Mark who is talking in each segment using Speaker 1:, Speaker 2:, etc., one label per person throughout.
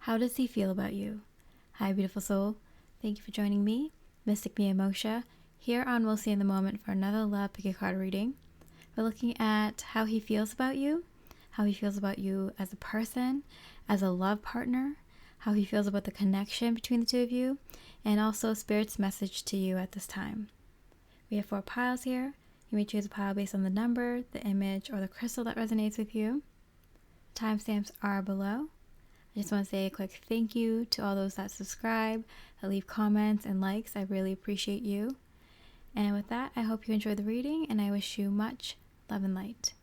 Speaker 1: How does he feel about you? Hi, beautiful soul. Thank you for joining me, Mystic Mia Moksha, here on We'll See in the Moment for another Love Pick a Card reading. We're looking at how he feels about you as a person, as a love partner, how he feels about the connection between the two of you, and also Spirit's message to you at this time. We have 4 piles here. You may choose a pile based on the number, the image, or the crystal that resonates with you. Timestamps are below. I just want to say a quick thank you to all those that subscribe, that leave comments and likes. I really appreciate you. And with that, I hope you enjoy the reading, and I wish you much love and light.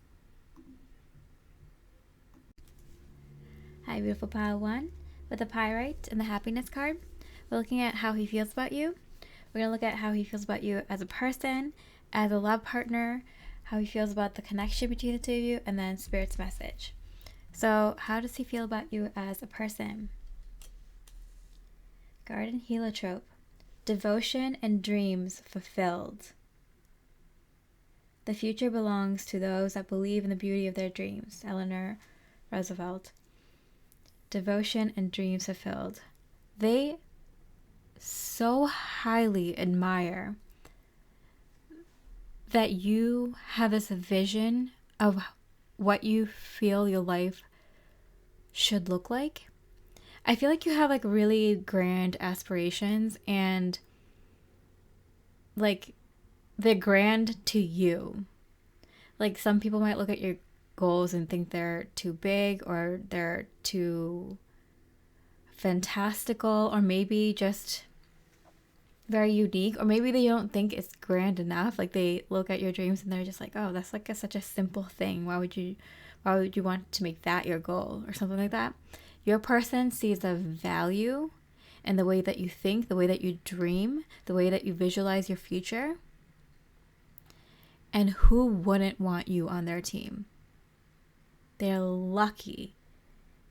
Speaker 1: Hi, beautiful pile 1 with the Pyrite and the happiness card. We're looking at how he feels about you. We're going to look at how he feels about you as a person, as a love partner, how he feels about the connection between the two of you, and then Spirit's message. So, how does he feel about you as a person? Garden heliotrope. Devotion and dreams fulfilled. The future belongs to those that believe in the beauty of their dreams. Eleanor Roosevelt. Devotion and dreams fulfilled. They so highly admire that you have this vision of what you feel your life should look like. I feel like you have like really grand aspirations, and like they're grand to you. Like some people might look at your goals and think they're too big, or they're too fantastical, or maybe just very unique, or maybe they don't think it's grand enough. Like they look at your dreams and they're just like, oh, that's like such a simple thing. Why would you want to make that your goal, or something like that? Your person sees the value in the way that you think, the way that you dream, the way that you visualize your future. And who wouldn't want you on their team? They're lucky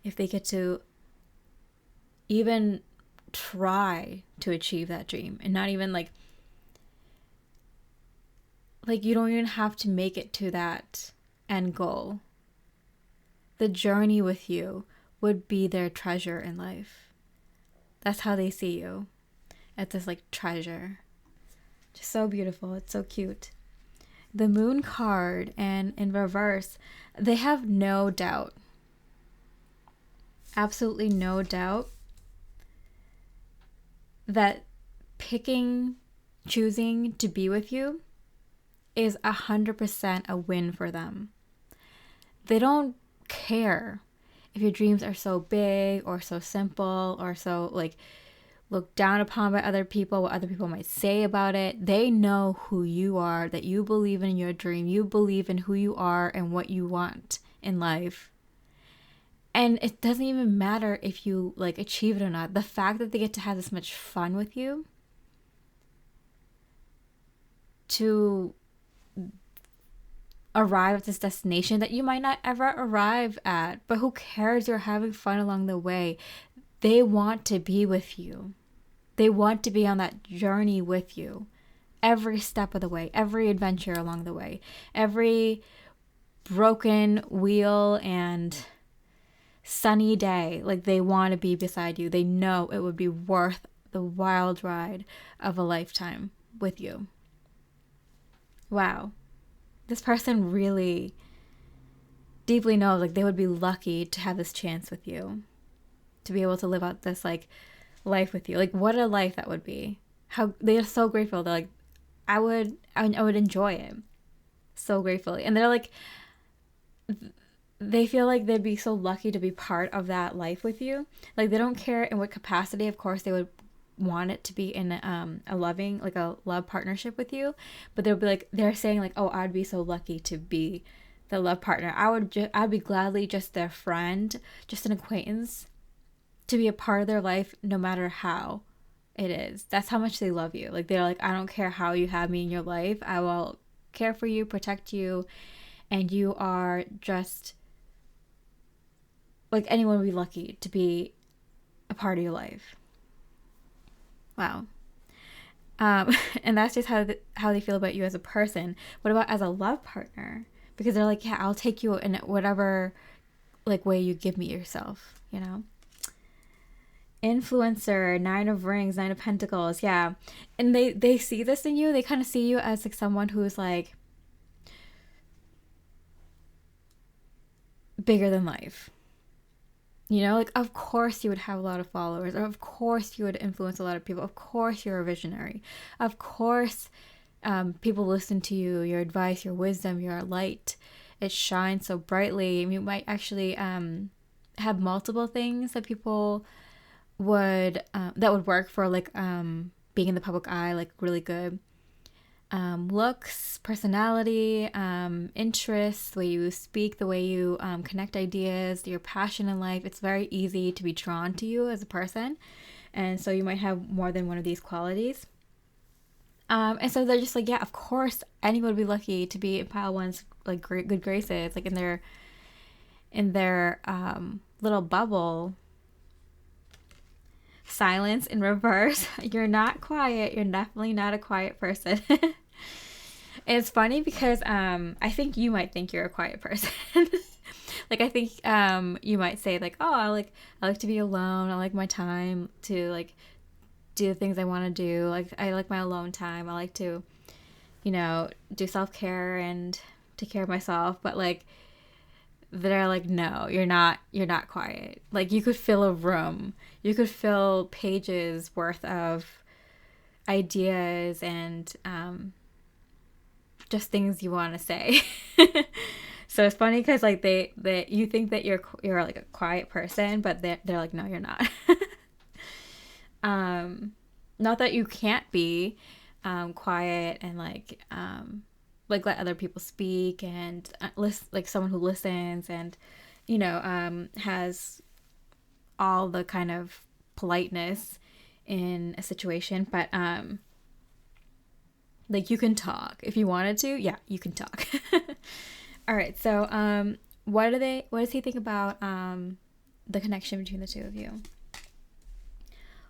Speaker 1: if they get to even try to achieve that dream, and not even like you don't even have to make it to that end goal. The journey with you would be their treasure in life. That's how they see you, as this like treasure. Just so beautiful. It's so cute. The Moon card, and in reverse, they have no doubt, absolutely no doubt, that choosing to be with you is 100% a win for them. They don't care if your dreams are so big or so simple or so like looked down upon by other people, what other people might say about it. They know who you are, that you believe in your dream, you believe in who you are and what you want in life. And it doesn't even matter if you like achieve it or not. The fact that they get to have this much fun with you, to arrive at this destination that you might not ever arrive at, but who cares? You're having fun along the way. They want to be with you. They want to be on that journey with you every step of the way, every adventure along the way, every broken wheel and sunny day. Like they want to be beside you. They know it would be worth the wild ride of a lifetime with you. Wow. This person really deeply knows like they would be lucky to have this chance with you, to be able to live out this like life with you. Like what a life that would be. How they are so grateful. They're like, I would enjoy it so gratefully. And they're like, they feel like they'd be so lucky to be part of that life with you. Like they don't care in what capacity. Of course, they would want it to be in a loving, like a love partnership with you. But they'll be like, they're saying like, oh, I'd be so lucky to be the love partner. I'd be gladly just their friend, just an acquaintance, to be a part of their life, no matter how it is. That's how much they love you. Like they're like, I don't care how you have me in your life. I will care for you, protect you, and you are just like anyone would be lucky to be a part of your life. Wow. And that's just how they feel about you as a person. What about as a love partner? Because they're like, yeah, I'll take you in whatever like way you give me yourself, you know? Influencer, Nine of Rings, Nine of Pentacles, yeah. And they see this in you. They kind of see you as like someone who's like bigger than life. You know, like, of course you would have a lot of followers, or of course you would influence a lot of people. Of course you're a visionary. Of course, people listen to you, your advice, your wisdom, your light. It shines so brightly. You might actually have multiple things that people would that would work for, like being in the public eye, like really good looks, personality, interests, the way you speak, the way you connect ideas, your passion in life. It's very easy to be drawn to you as a person. And so you might have more than one of these qualities. And so they're just like, yeah, of course, anyone would be lucky to be in Pile One's like great, good graces, like in their little bubble. Silence in reverse. You're not quiet. You're definitely not a quiet person. It's funny because I think you might think you're a quiet person. Like, I think you might say like, oh, I like to be alone. I like my time to like do the things I want to do. Like, I like my alone time. I like to, you know, do self-care and take care of myself. But like, they're like, no, you're not quiet. Like, you could fill a room. You could fill pages worth of ideas and just things you want to say. So it's funny because like they you think that you're like a quiet person, but they're like, no, you're not. Not that you can't be quiet and like let other people speak and like someone who listens and, you know, has all the kind of politeness in a situation, but like, you can talk if you wanted to. Yeah, you can talk. All right, so what does he think about the connection between the two of you?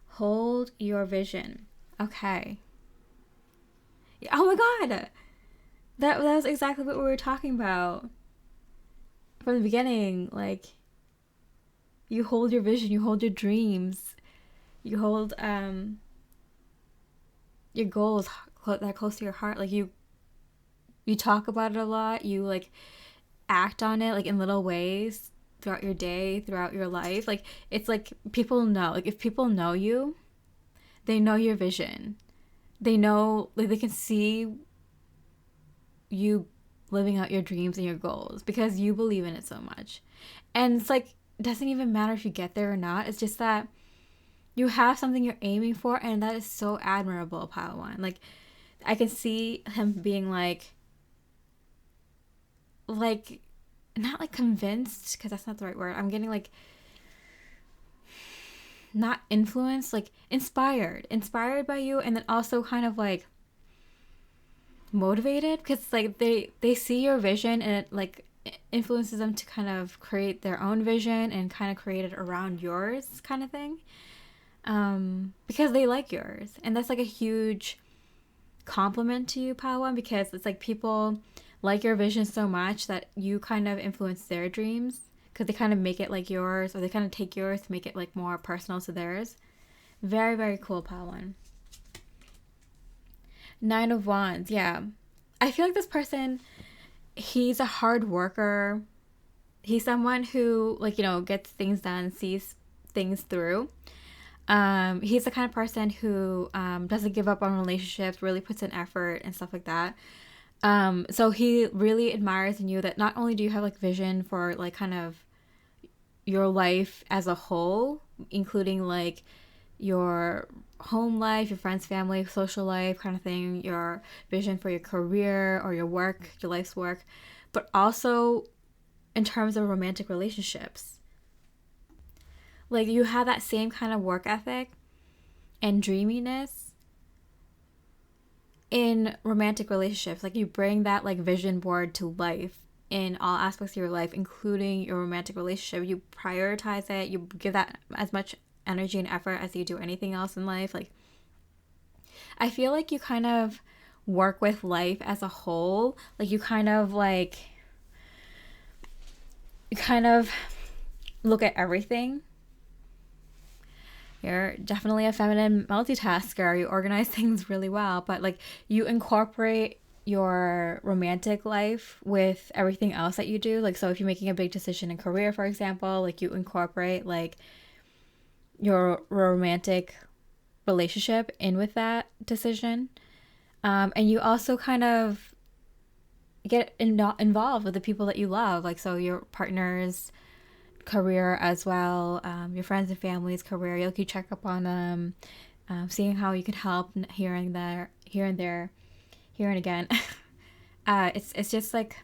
Speaker 1: Hold your vision. Okay. Oh my god, that was exactly what we were talking about from the beginning. Like, you hold your vision, you hold your dreams, you hold your goals that close to your heart. Like, you talk about it a lot. You like act on it like in little ways throughout your day, throughout your life. Like, it's like people know. Like, if people know you, they know your vision. They know, like, they can see you living out your dreams and your goals because you believe in it so much. And it's like, it doesn't even matter if you get there or not. It's just that you have something you're aiming for, and that is so admirable, Padawan. Like, I can see him being like not like convinced, because that's not the right word. I'm getting like not influenced, like inspired by you, and then also kind of like motivated, because like they see your vision and it like influences them to kind of create their own vision and kind of create it around yours, kind of thing, because they like yours. And that's like a huge compliment to you, Padawan, because it's like people like your vision so much that you kind of influence their dreams, because they kind of make it like yours, or they kind of take yours to make it like more personal to theirs. Very, very cool, Padawan. Nine of Wands, yeah. I feel like this person, he's a hard worker. He's someone who, like, you know, gets things done, sees things through. He's the kind of person who doesn't give up on relationships, really puts in effort and stuff like that. So he really admires in you that not only do you have like vision for like kind of your life as a whole, including like your home life, your friends, family, social life kind of thing, your vision for your career or your work, your life's work, but also in terms of romantic relationships. Like, you have that same kind of work ethic and dreaminess in romantic relationships. Like, you bring that like vision board to life in all aspects of your life, including your romantic relationship. You prioritize it. You give that as much energy and effort as you do anything else in life. Like, I feel like you kind of work with life as a whole. Like, you kind of look at everything You're definitely a feminine multitasker. You organize things really well, but like you incorporate your romantic life with everything else that you do. Like, so if you're making a big decision in career, for example, like you incorporate like your romantic relationship in with that decision. And you also kind of get involved with the people that you love. Like, so your partner's career as well, your friends and family's career. You check up on them, seeing how you could help here and there, here and there, here and again. It's just like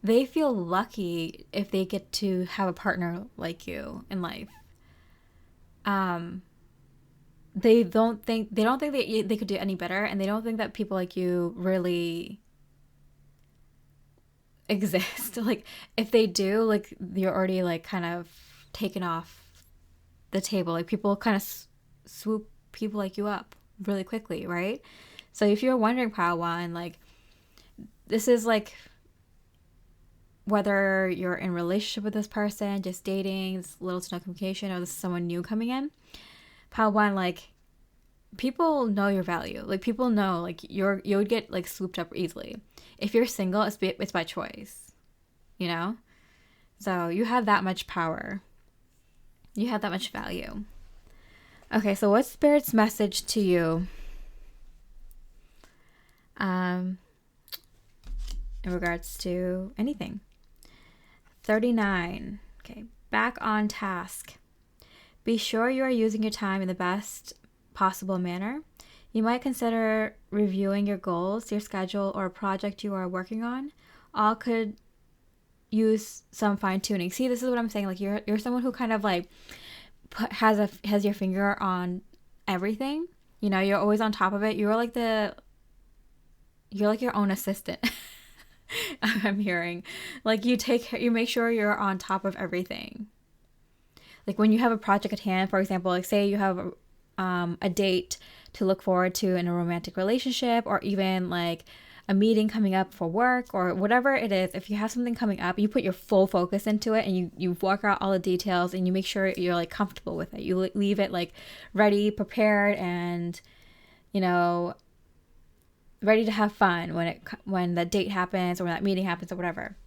Speaker 1: they feel lucky if they get to have a partner like you in life. Um, they don't think they could do any better, and they don't think that people like you really exist. Like if they do, like you're already like kind of taken off the table. Like people kind of swoop people like you up really quickly, right? So if you're wondering, Padawan, like this is like whether you're in a relationship with this person, just dating, it's little to no communication, or this is someone new coming in. Padawan, like people know your value. Like people know like you would get like swooped up easily. If you're single, it's by choice, you know? So you have that much power. You have that much value. Okay, so what's Spirit's message to you in regards to anything? 39. Okay, back on task. Be sure you are using your time in the best possible manner. You might consider reviewing your goals, your schedule, or a project you are working on. All could use some fine tuning. See, this is what I'm saying. Like you're someone who kind of like has your finger on everything. You know, you're always on top of it. You're like your own assistant. I'm hearing like you make sure you're on top of everything. Like when you have a project at hand, for example, like say you have a date to look forward to in a romantic relationship, or even like a meeting coming up for work or whatever it is. If you have something coming up, you put your full focus into it, and you work out all the details, and you make sure you're like comfortable with it. You leave it like ready, prepared, and you know, ready to have fun when the date happens or when that meeting happens or whatever.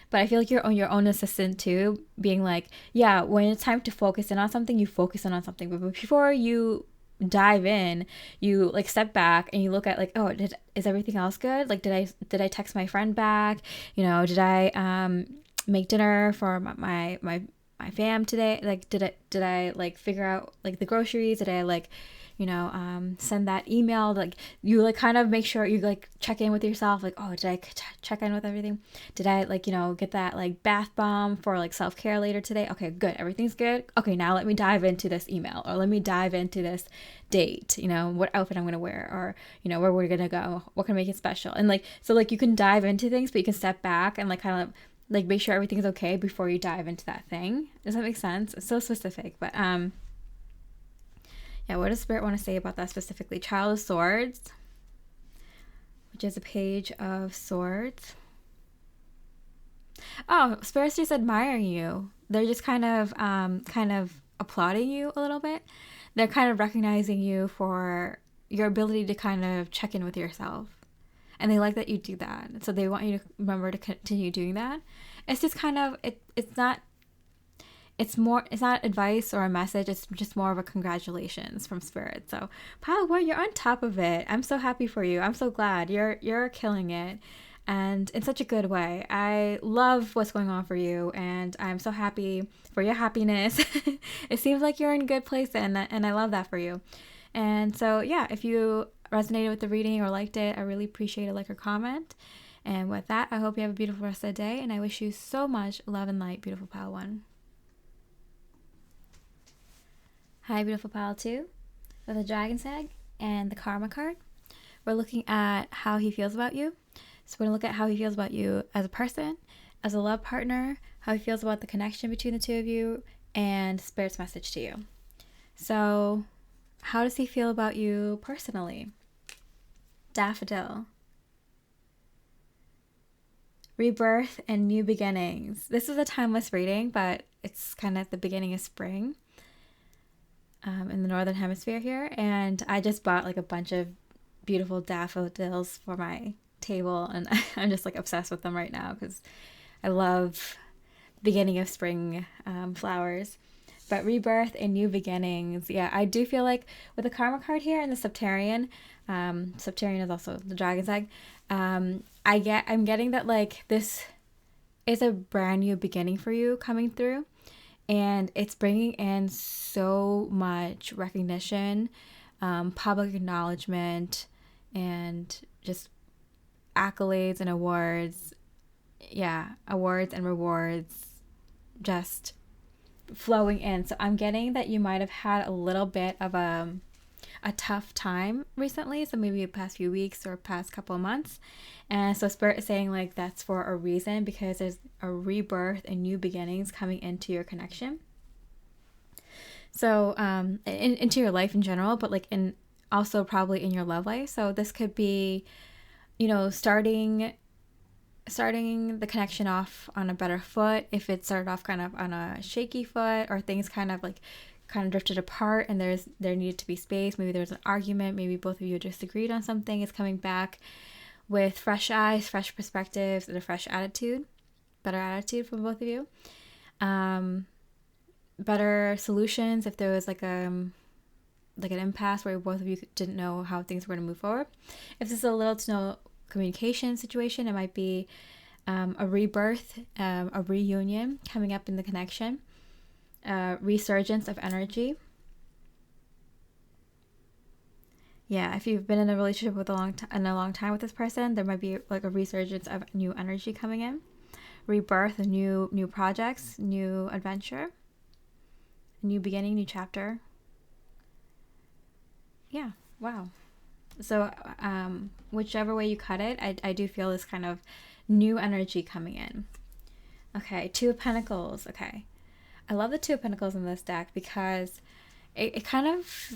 Speaker 1: But I feel like you're your own assistant too, being like, yeah, when it's time to focus in on something, you focus in on something. But before you dive in, you like step back and you look at like, oh, is everything else good? Like, did I text my friend back? You know, did I make dinner for my fam today? Like, did I like figure out like the groceries? Did I like send that email? Like you like kind of make sure you like check in with yourself, like, oh, did I check in with everything? Did I like get that like bath bomb for like self-care later today? Okay, good, everything's good. Okay, now let me dive into this email, or let me dive into this date, what outfit I'm gonna wear, or where we're gonna go, what can make it special. And like so like you can dive into things, but you can step back and like kind of like make sure everything's okay before you dive into that thing. Does that make sense? It's so specific, but yeah, what does Spirit want to say about that specifically? Child of Swords, which is a page of swords. Oh, Spirit's just admiring you. They're just kind of applauding you a little bit. They're kind of recognizing you for your ability to kind of check in with yourself. And they like that you do that. So they want you to remember to continue doing that. It's just kind of, it's not advice or a message. It's just more of a congratulations from Spirit. So Padawan, you're on top of it. I'm so happy for you. I'm so glad you're killing it, and in such a good way. I love what's going on for you, and I'm so happy for your happiness. It seems like you're in a good place, and I love that for you. And so yeah, if you resonated with the reading or liked it, I really appreciate a like or comment. And with that, I hope you have a beautiful rest of the day, and I wish you so much love and light, beautiful Padawan. Hi, beautiful pile 2, with the Dragon's Egg and the Karma card. We're looking at how he feels about you. So we're going to look at how he feels about you as a person, as a love partner, how he feels about the connection between the two of you, and Spirit's message to you. So how does he feel about you personally? Daffodil. Rebirth and new beginnings. This is a timeless reading, but it's kind of at the beginning of spring in the northern hemisphere here. And I just bought like a bunch of beautiful daffodils for my table, and I'm just like obsessed with them right now because I love beginning of spring flowers. But rebirth and new beginnings. Yeah, I do feel like with the karma card here and the Septarian, Septarian is also the dragon's egg. I'm getting that like this is a brand new beginning for you coming through, and it's bringing in so much recognition, public acknowledgement, and just accolades and awards. Yeah, awards and rewards just flowing in. So I'm getting that you might have had a little bit of a tough time recently, so maybe the past few weeks or past couple of months. And so Spirit is saying like that's for a reason, because there's a rebirth and new beginnings coming into your connection. So into your life in general, but like in also probably in your love life. So this could be, you know, starting the connection off on a better foot. If it started off kind of on a shaky foot, or things kind of drifted apart and there needed to be space, maybe there's an argument, maybe both of you disagreed on something, it's coming back with fresh eyes, fresh perspectives, and a fresh attitude, better attitude from both of you. Better solutions if there was like an impasse where both of you didn't know how things were going to move forward. If this is a little to no communication situation, it might be a rebirth, a reunion coming up in the connection, resurgence of energy. Yeah, if you've been in a relationship with a long time with this person, there might be like a resurgence of new energy coming in, rebirth, new projects, new adventure, new beginning, new chapter. Yeah, wow. So whichever way you cut it, I do feel this kind of new energy coming in. Okay, Two of Pentacles. Okay, I love the Two of Pentacles in this deck because it kind of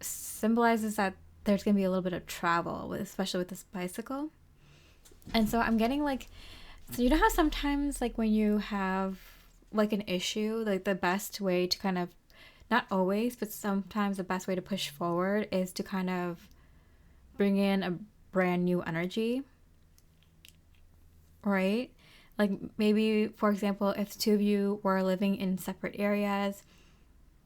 Speaker 1: symbolizes that there's going to be a little bit of travel, especially with this bicycle. And so I'm getting like, so you know how sometimes like when you have like an issue, like the best way to kind of, not always, but sometimes the best way to push forward is to kind of bring in a brand new energy, right? Like maybe, for example, if two of you were living in separate areas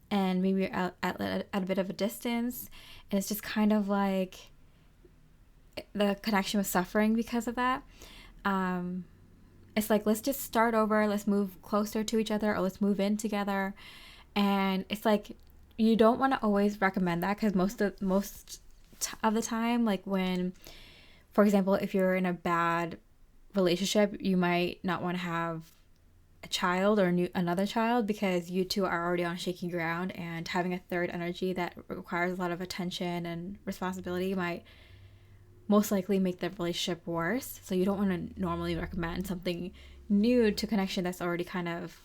Speaker 1: and maybe you're at a bit of a distance, and it's just kind of like the connection was suffering because of that. It's like, let's just start over, let's move closer to each other, or let's move in together. And it's like, you don't want to always recommend that, because most of the time, like when, for example, if you're in a bad relationship, you might not want to have a child or another child, because you two are already on shaky ground, and having a third energy that requires a lot of attention and responsibility might most likely make the relationship worse. So you don't want to normally recommend something new to connection that's already kind of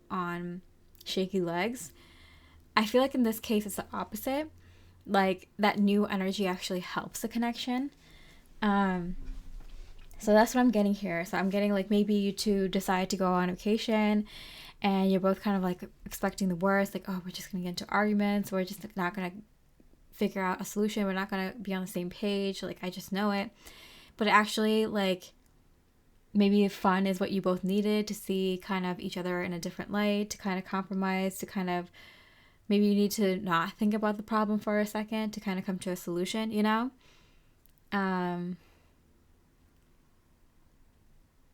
Speaker 1: on shaky legs. I feel like in this case it's the opposite. Like that new energy actually helps the connection. So that's what I'm getting here. So I'm getting like maybe you two decide to go on vacation and you're both kind of like expecting the worst, like, oh, we're just gonna get into arguments, we're just not gonna figure out a solution, we're not gonna be on the same page, like I just know it. But actually, like, maybe fun is what you both needed to see kind of each other in a different light, to kind of compromise, to kind of, maybe you need to not think about the problem for a second to kind of come to a solution, you know? And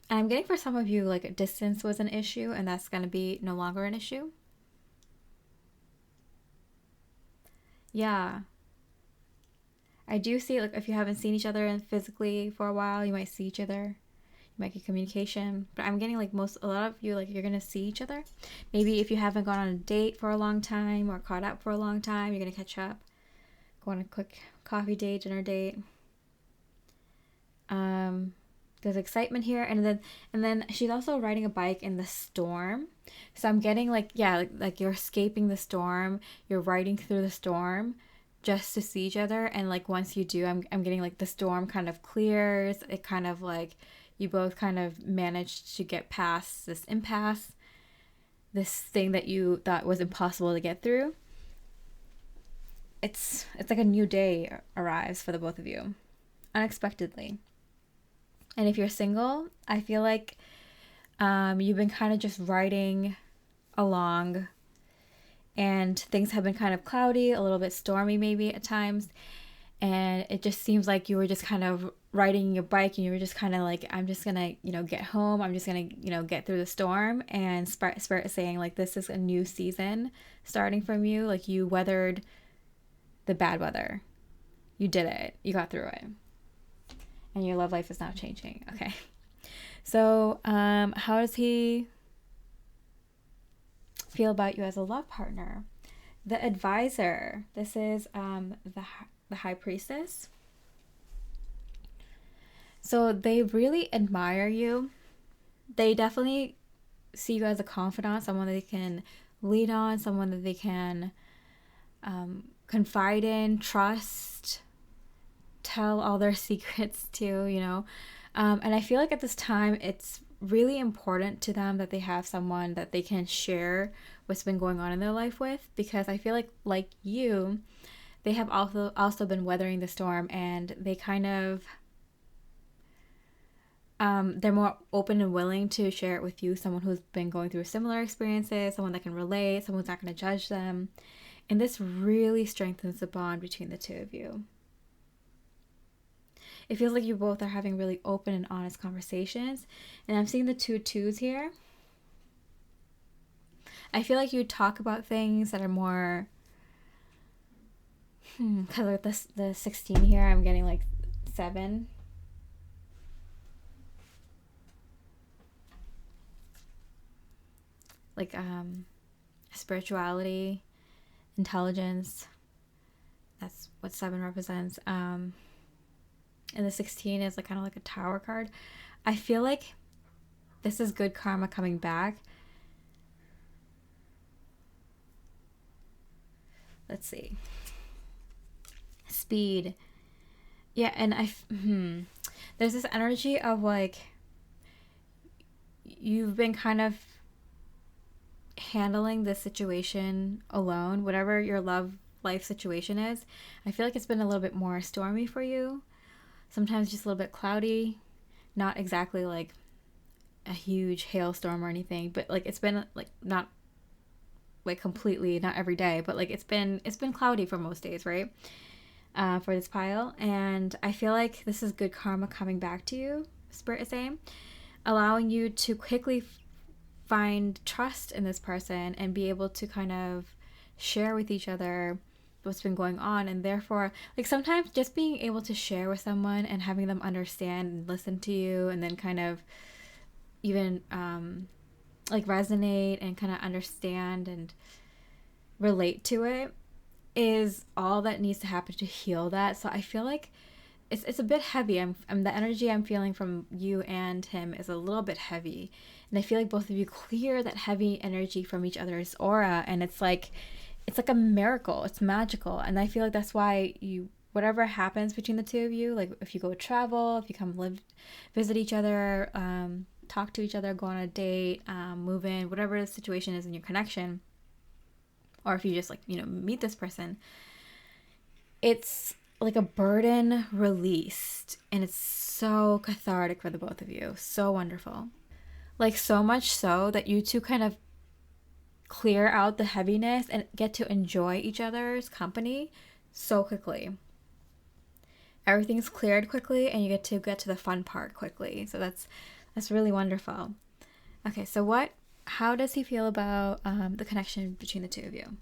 Speaker 1: I'm getting for some of you, like, distance was an issue, and that's going to be no longer an issue. Yeah. I do see, like, if you haven't seen each other physically for a while, you might see each other. You might get communication. But I'm getting, like, a lot of you, like, you're going to see each other. Maybe if you haven't gone on a date for a long time or caught up for a long time, you're going to catch up. Go on a quick coffee date, dinner date. There's excitement here, and then she's also riding a bike in the storm. So I'm getting like, yeah, like you're escaping the storm, you're riding through the storm just to see each other. And like once you do, I'm getting like the storm kind of clears, it kind of like you both kind of managed to get past this impasse, this thing that you thought was impossible to get through. It's like a new day arrives for the both of you, unexpectedly. And if you're single, I feel like you've been kind of just riding along, and things have been kind of cloudy, a little bit stormy maybe at times. And it just seems like you were just kind of riding your bike, and you were just kind of like, I'm just gonna, get home. I'm just gonna, get through the storm. And Spirit is saying, like, this is a new season starting from you. Like, you weathered the bad weather. You did it. You got through it. And your love life is now changing. Okay. So, how does he feel about you as a love partner? The advisor. This is the high priestess. So they really admire you. They definitely see you as a confidant, someone that they can lean on, someone that they can confide in, trust, tell all their secrets to, and I feel like at this time it's really important to them that they have someone that they can share what's been going on in their life with, because I feel like you, they have also been weathering the storm, and they kind of they're more open and willing to share it with you, someone who's been going through similar experiences, someone that can relate, someone who's not going to judge them. And this really strengthens the bond between the two of you. It feels like you both are having really open and honest conversations. And I'm seeing the 2 twos here. I feel like you talk about things that are more... Because with the 16 here, I'm getting like 7. Like spirituality, intelligence. That's what 7 represents. And the 16 is like kind of like a tower card. I feel like this is good karma coming back. Let's see. Speed. Yeah, and there's this energy of like you've been kind of handling this situation alone, whatever your love life situation is. I feel like it's been a little bit more stormy for you. Sometimes just a little bit cloudy, not exactly like a huge hailstorm or anything, but like it's been like not like completely, not every day, but like it's been cloudy for most days, right? For this pile. And I feel like this is good karma coming back to you, Spirit is saying, allowing you to quickly find trust in this person and be able to kind of share with each other what's been going on. And therefore, like sometimes just being able to share with someone and having them understand and listen to you, and then kind of even like resonate and kind of understand and relate to it is all that needs to happen to heal that. So I feel like it's a bit heavy. I'm the energy I'm feeling from you and him is a little bit heavy, and I feel like both of you clear that heavy energy from each other's aura, and it's like a miracle. It's magical, and I feel like that's why you, whatever happens between the two of you, like if you go travel, if you come visit each other, talk to each other, go on a date, move in, whatever the situation is in your connection, or if you just like meet this person, it's like a burden released, and it's so cathartic for the both of you. So wonderful. Like so much so that you two kind of clear out the heaviness and get to enjoy each other's company so quickly. Everything's cleared quickly, and you get to the fun part quickly. So that's really wonderful. Okay, so how does he feel about the connection between the two of you?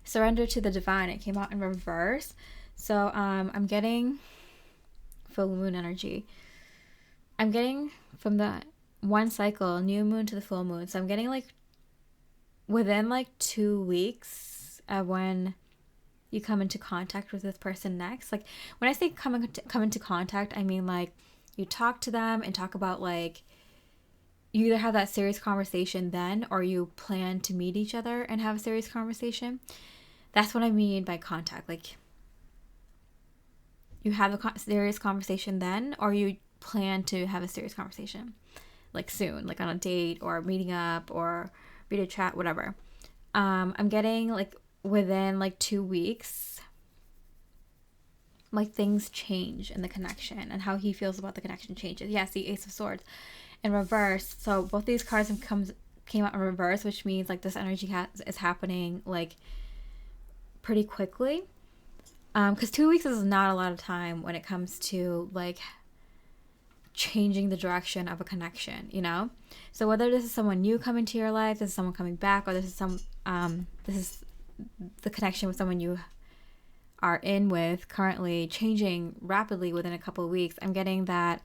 Speaker 1: Surrender to the divine. It came out in reverse. So I'm getting full moon energy. I'm getting from the one cycle, new moon to the full moon. So I'm getting like within like 2 weeks of when you come into contact with this person next. Like when I say come into contact, I mean like you talk to them and talk about like you either have that serious conversation then, or you plan to meet each other and have a serious conversation. That's what I mean by contact. Like you have a serious conversation then, or you plan to have a serious conversation, like soon, like on a date or meeting up or video chat, whatever. I'm getting like within like 2 weeks, like things change in the connection and how he feels about the connection changes. Yes, the Ace of Swords in reverse. So both these cards came out in reverse, which means like this energy is happening like pretty quickly. Because 2 weeks is not a lot of time when it comes to like changing the direction of a connection, you know? So whether this is someone new coming to your life, this is someone coming back, or this is the connection with someone you are in with currently changing rapidly within a couple of weeks, I'm getting that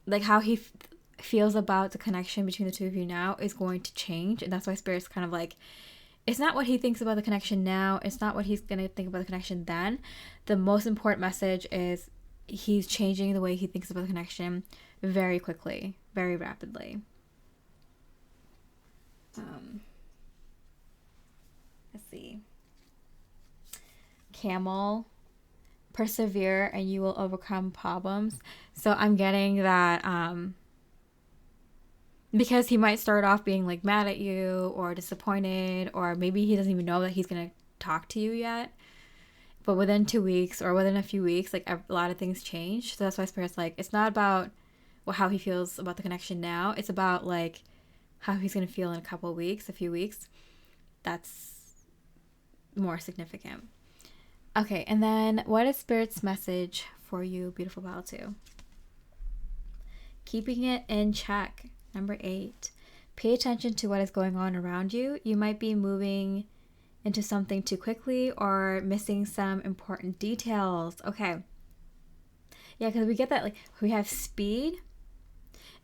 Speaker 1: like how he feels about the connection between the two of you now is going to change. And that's why Spirit's kind of like, it's not what he thinks about the connection now, it's not what he's going to think about the connection then. The most important message is he's changing the way he thinks about the connection very quickly, very rapidly. Let's see. Camel, persevere and you will overcome problems. So I'm getting that because he might start off being like mad at you or disappointed, or maybe he doesn't even know that he's going to talk to you yet. But within 2 weeks or within a few weeks, like a lot of things change. So that's why Spirit's like, it's not about how he feels about the connection now. It's about like how he's going to feel in a couple of weeks, a few weeks. That's more significant. Okay, and then what is Spirit's message for you, beautiful Pile 2? Keeping it in check. Number 8. Pay attention to what is going on around you. You might be moving into something too quickly or missing some important details. Okay. Yeah, because we get that, like, we have speed,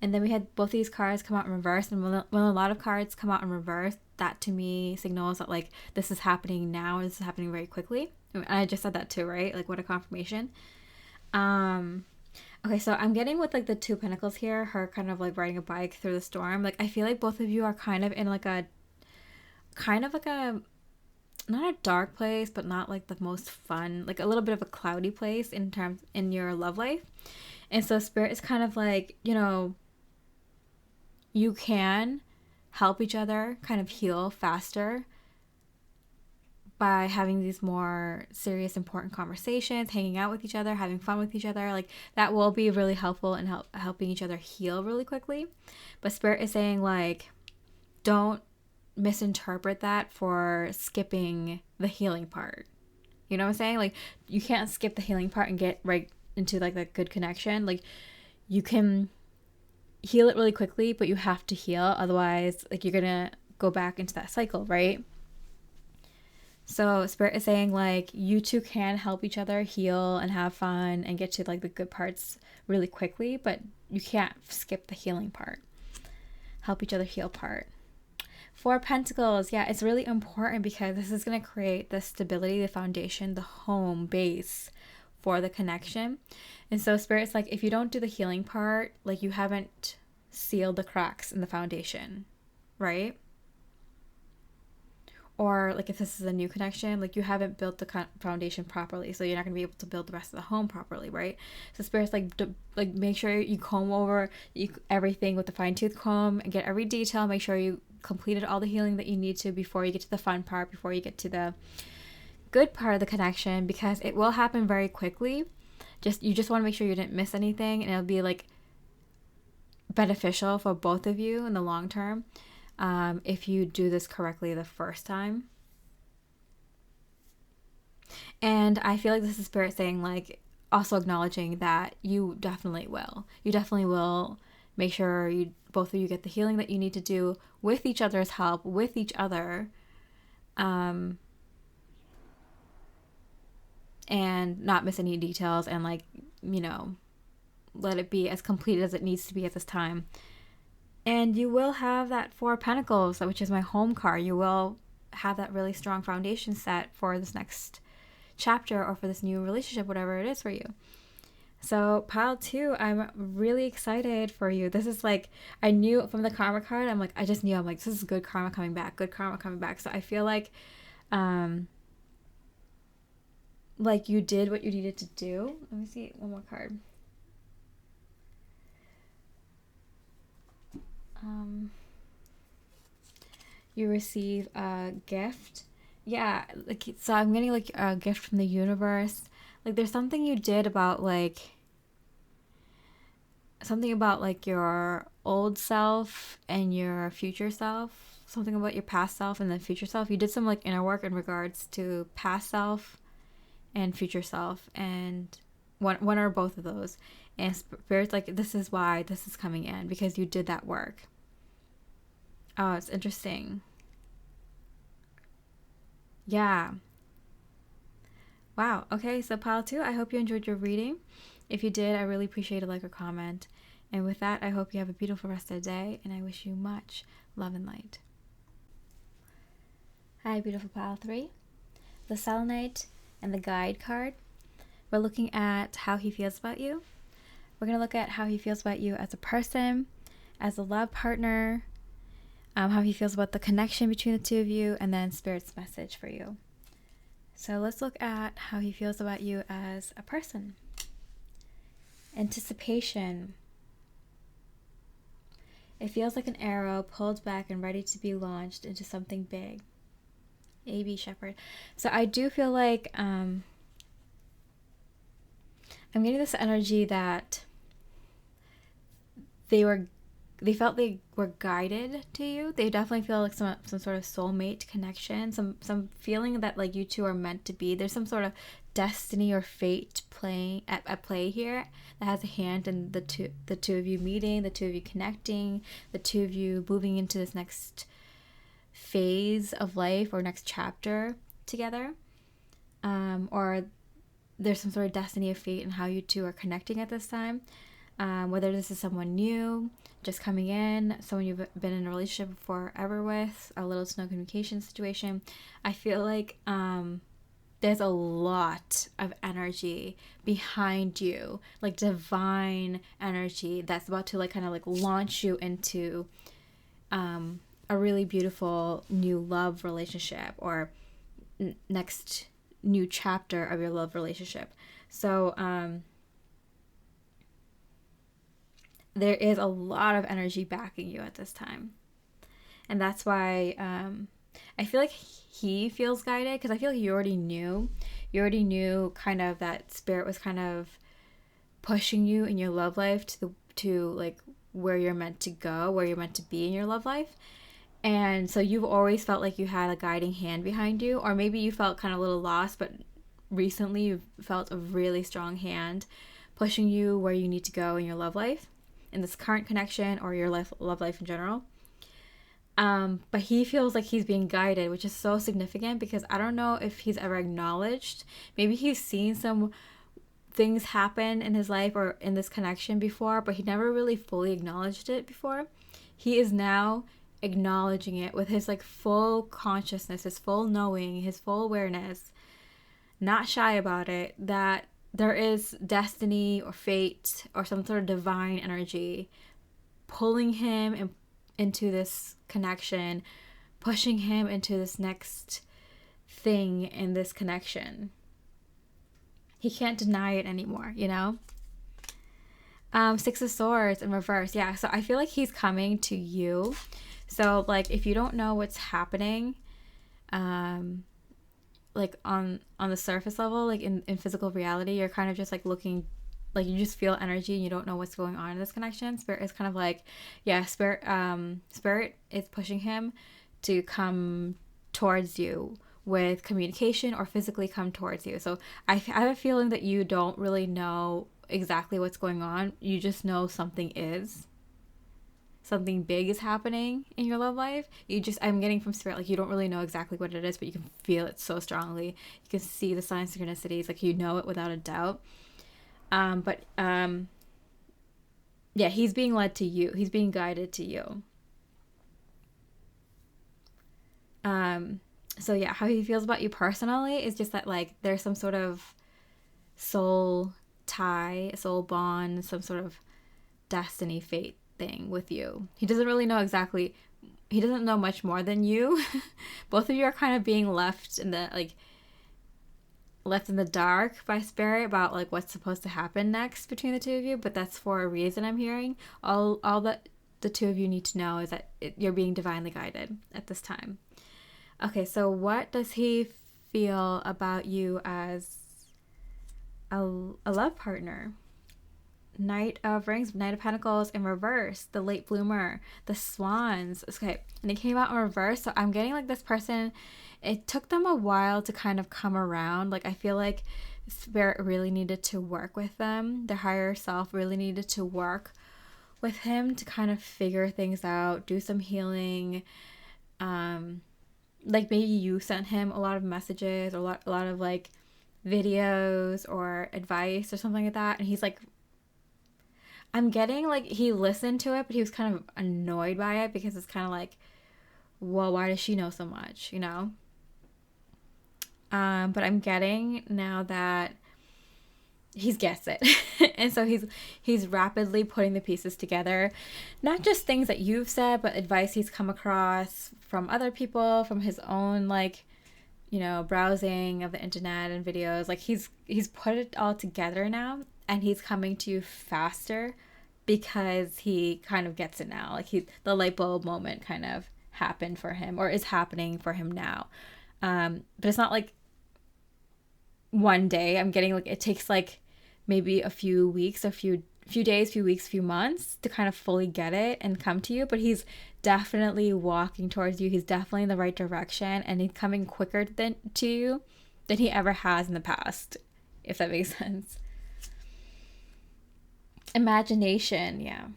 Speaker 1: and then we had both these cards come out in reverse. And when a lot of cards come out in reverse, that to me signals that, like, this is happening now. This is happening very quickly. And I just said that too, right? Like, what a confirmation. Okay, so I'm getting with, like, the Two of Pentacles here, her kind of, like, riding a bike through the storm. Like, I feel like both of you are kind of in, like, not a dark place, but not like the most fun, like a little bit of a cloudy place in your love life. And so Spirit is kind of like, you know, you can help each other kind of heal faster by having these more serious, important conversations, hanging out with each other, having fun with each other. Like, that will be really helpful in helping each other heal really quickly. But Spirit is saying, like, don't misinterpret that for skipping the healing part. You know what I'm saying? Like, you can't skip the healing part and get right into like that good connection. Like, you can heal it really quickly, but you have to heal, otherwise like you're gonna go back into that cycle, right? So Spirit is saying, like, you two can help each other heal and have fun and get to like the good parts really quickly, but you can't skip the healing part. Help each other heal part. Four of Pentacles, yeah, it's really important because this is going to create the stability, the foundation, the home base for the connection. And so Spirit's like, if you don't do the healing part, like, you haven't sealed the cracks in the foundation, right? Or like if this is a new connection, like, you haven't built the foundation properly, so you're not going to be able to build the rest of the home properly, right? So Spirit's like, make sure you comb over everything with the fine-tooth comb and get every detail. Make sure you completed all the healing that you need to before you get to the fun part, before you get to the good part of the connection, because it will happen very quickly. You just want to make sure you didn't miss anything, and it'll be like beneficial for both of you in the long term if you do this correctly the first time. And I feel like this is Spirit saying, like, also acknowledging that you definitely will make sure both of you get the healing that you need to do with each other's help, with each other, and not miss any details, and, like, you know, let it be as complete as it needs to be at this time. And you will have that Four of Pentacles, which is my home card. You will have that really strong foundation set for this next chapter or for this new relationship, whatever it is for you. So Pile 2, I'm really excited for you. This is like, I knew from the karma card, I'm like, this is good karma coming back, good karma coming back. So I feel like like you did what you needed to do. Let me see one more card. You receive a gift. Yeah, like, so I'm getting like a gift from the universe. Like there's something you did about like something about like your old self and your future self, something about your past self and then future self. You did some like inner work in regards to past self and future self, and one or both of those. And spirit's like, this is why this is coming in, because you did that work. Oh, it's interesting. Yeah. Wow. Okay, so pile two, I hope you enjoyed your reading. If you did, I really appreciate a like or comment. And with that, I hope you have a beautiful rest of the day, and I wish you much love and light. Hi, beautiful pile three. The Selenite and the guide card. We're looking at how he feels about you. We're going to look at how he feels about you as a person, as a love partner, how he feels about the connection between the two of you, and then Spirit's message for you. So let's look at how he feels about you as a person. Anticipation. It feels like an arrow pulled back and ready to be launched into something big. A.B. Shepherd. So I do feel like I'm getting this energy that they felt they were guided to you. They definitely feel like some sort of soulmate connection, some feeling that like you two are meant to be. There's some sort of destiny or fate playing at play here that has a hand in the two of you meeting, the two of you connecting, the two of you moving into this next phase of life or next chapter together. Or there's some sort of destiny of fate in how you two are connecting at this time. Whether this is someone new, just coming in, someone you've been in a relationship forever with, a little to no communication situation. I feel like there's a lot of energy behind you, like divine energy that's about to like kind of like launch you into a really beautiful new love relationship or next new chapter of your love relationship. So there is a lot of energy backing you at this time. And that's why I feel like he feels guided, because I feel like you already knew kind of that Spirit was kind of pushing you in your love life to like where you're meant to go, where you're meant to be in your love life. And so you've always felt like you had a guiding hand behind you, or maybe you felt kind of a little lost, but recently you've felt a really strong hand pushing you where you need to go in your love life, in this current connection or your love life in general. But he feels like he's being guided, which is so significant, because I don't know if he's ever acknowledged. Maybe he's seen some things happen in his life or in this connection before, but he never really fully acknowledged it before. He is now acknowledging it with his like full consciousness, his full knowing, his full awareness, not shy about it, that there is destiny or fate or some sort of divine energy pulling him into this connection, pushing him into this next thing in this connection. He can't deny it anymore, you know? Six of Swords in reverse. Yeah, so I feel like he's coming to you. So like if you don't know what's happening, like on the surface level, like in physical reality, you're kind of just like looking, like you just feel energy and you don't know what's going on in this connection. Spirit is kind of like, yeah, spirit is pushing him to come towards you with communication or physically come towards you. So I have a feeling that you don't really know exactly what's going on. You just know something big is happening in your love life. I'm getting from Spirit, like you don't really know exactly what it is, but you can feel it so strongly. You can see the sign synchronicities, like you know it without a doubt. Yeah, he's being led to you. He's being guided to you. So yeah, how he feels about you personally is just that like there's some sort of soul tie, soul bond, some sort of destiny fate thing with you. He doesn't know much more than you. Both of you are kind of being left in the left in the dark by spirit about like what's supposed to happen next between the two of you, but that's for a reason. I'm hearing all that the two of you need to know is that you're being divinely guided at this time. Okay, so what does he feel about you as a love partner? Knight of Rings, Knight of Pentacles in reverse, the late bloomer, the swans. Okay, and it came out in reverse, so I'm getting like this person, it took them a while to kind of come around. Like I feel like spirit really needed to work with them. Their higher self really needed to work with him to kind of figure things out, do some healing. Like maybe you sent him a lot of messages or a lot of like videos or advice or something like that, and he's like, I'm getting like he listened to it, but he was kind of annoyed by it because it's kind of like, well, why does she know so much, you know? But I'm getting now that he gets it. And so he's rapidly putting the pieces together. Not just things that you've said, but advice he's come across from other people, from his own like, you know, browsing of the internet and videos. Like he's put it all together now, and he's coming to you faster because he kind of gets it now. Like the light bulb moment kind of happened for him, or is happening for him now. But it's not like one day. I'm getting like it takes like maybe a few weeks, a few days, few weeks, few months to kind of fully get it and come to you. But he's definitely walking towards you. He's definitely in the right direction, and he's coming quicker to you than he ever has in the past, if that makes sense. Imagination, yeah.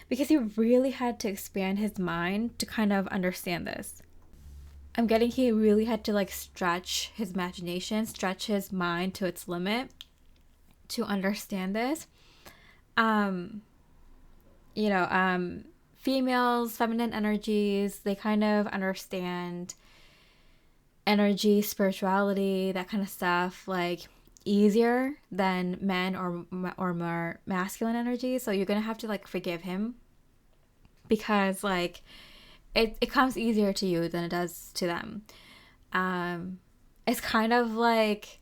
Speaker 1: Because he really had to expand his mind to kind of understand this. I'm getting he really had to like stretch his imagination, stretch his mind to its limit to understand this. Females, feminine energies, they kind of understand energy, spirituality, that kind of stuff, like easier than men or more masculine energy. So you're gonna have to like forgive him because like it comes easier to you than it does to them. It's kind of like,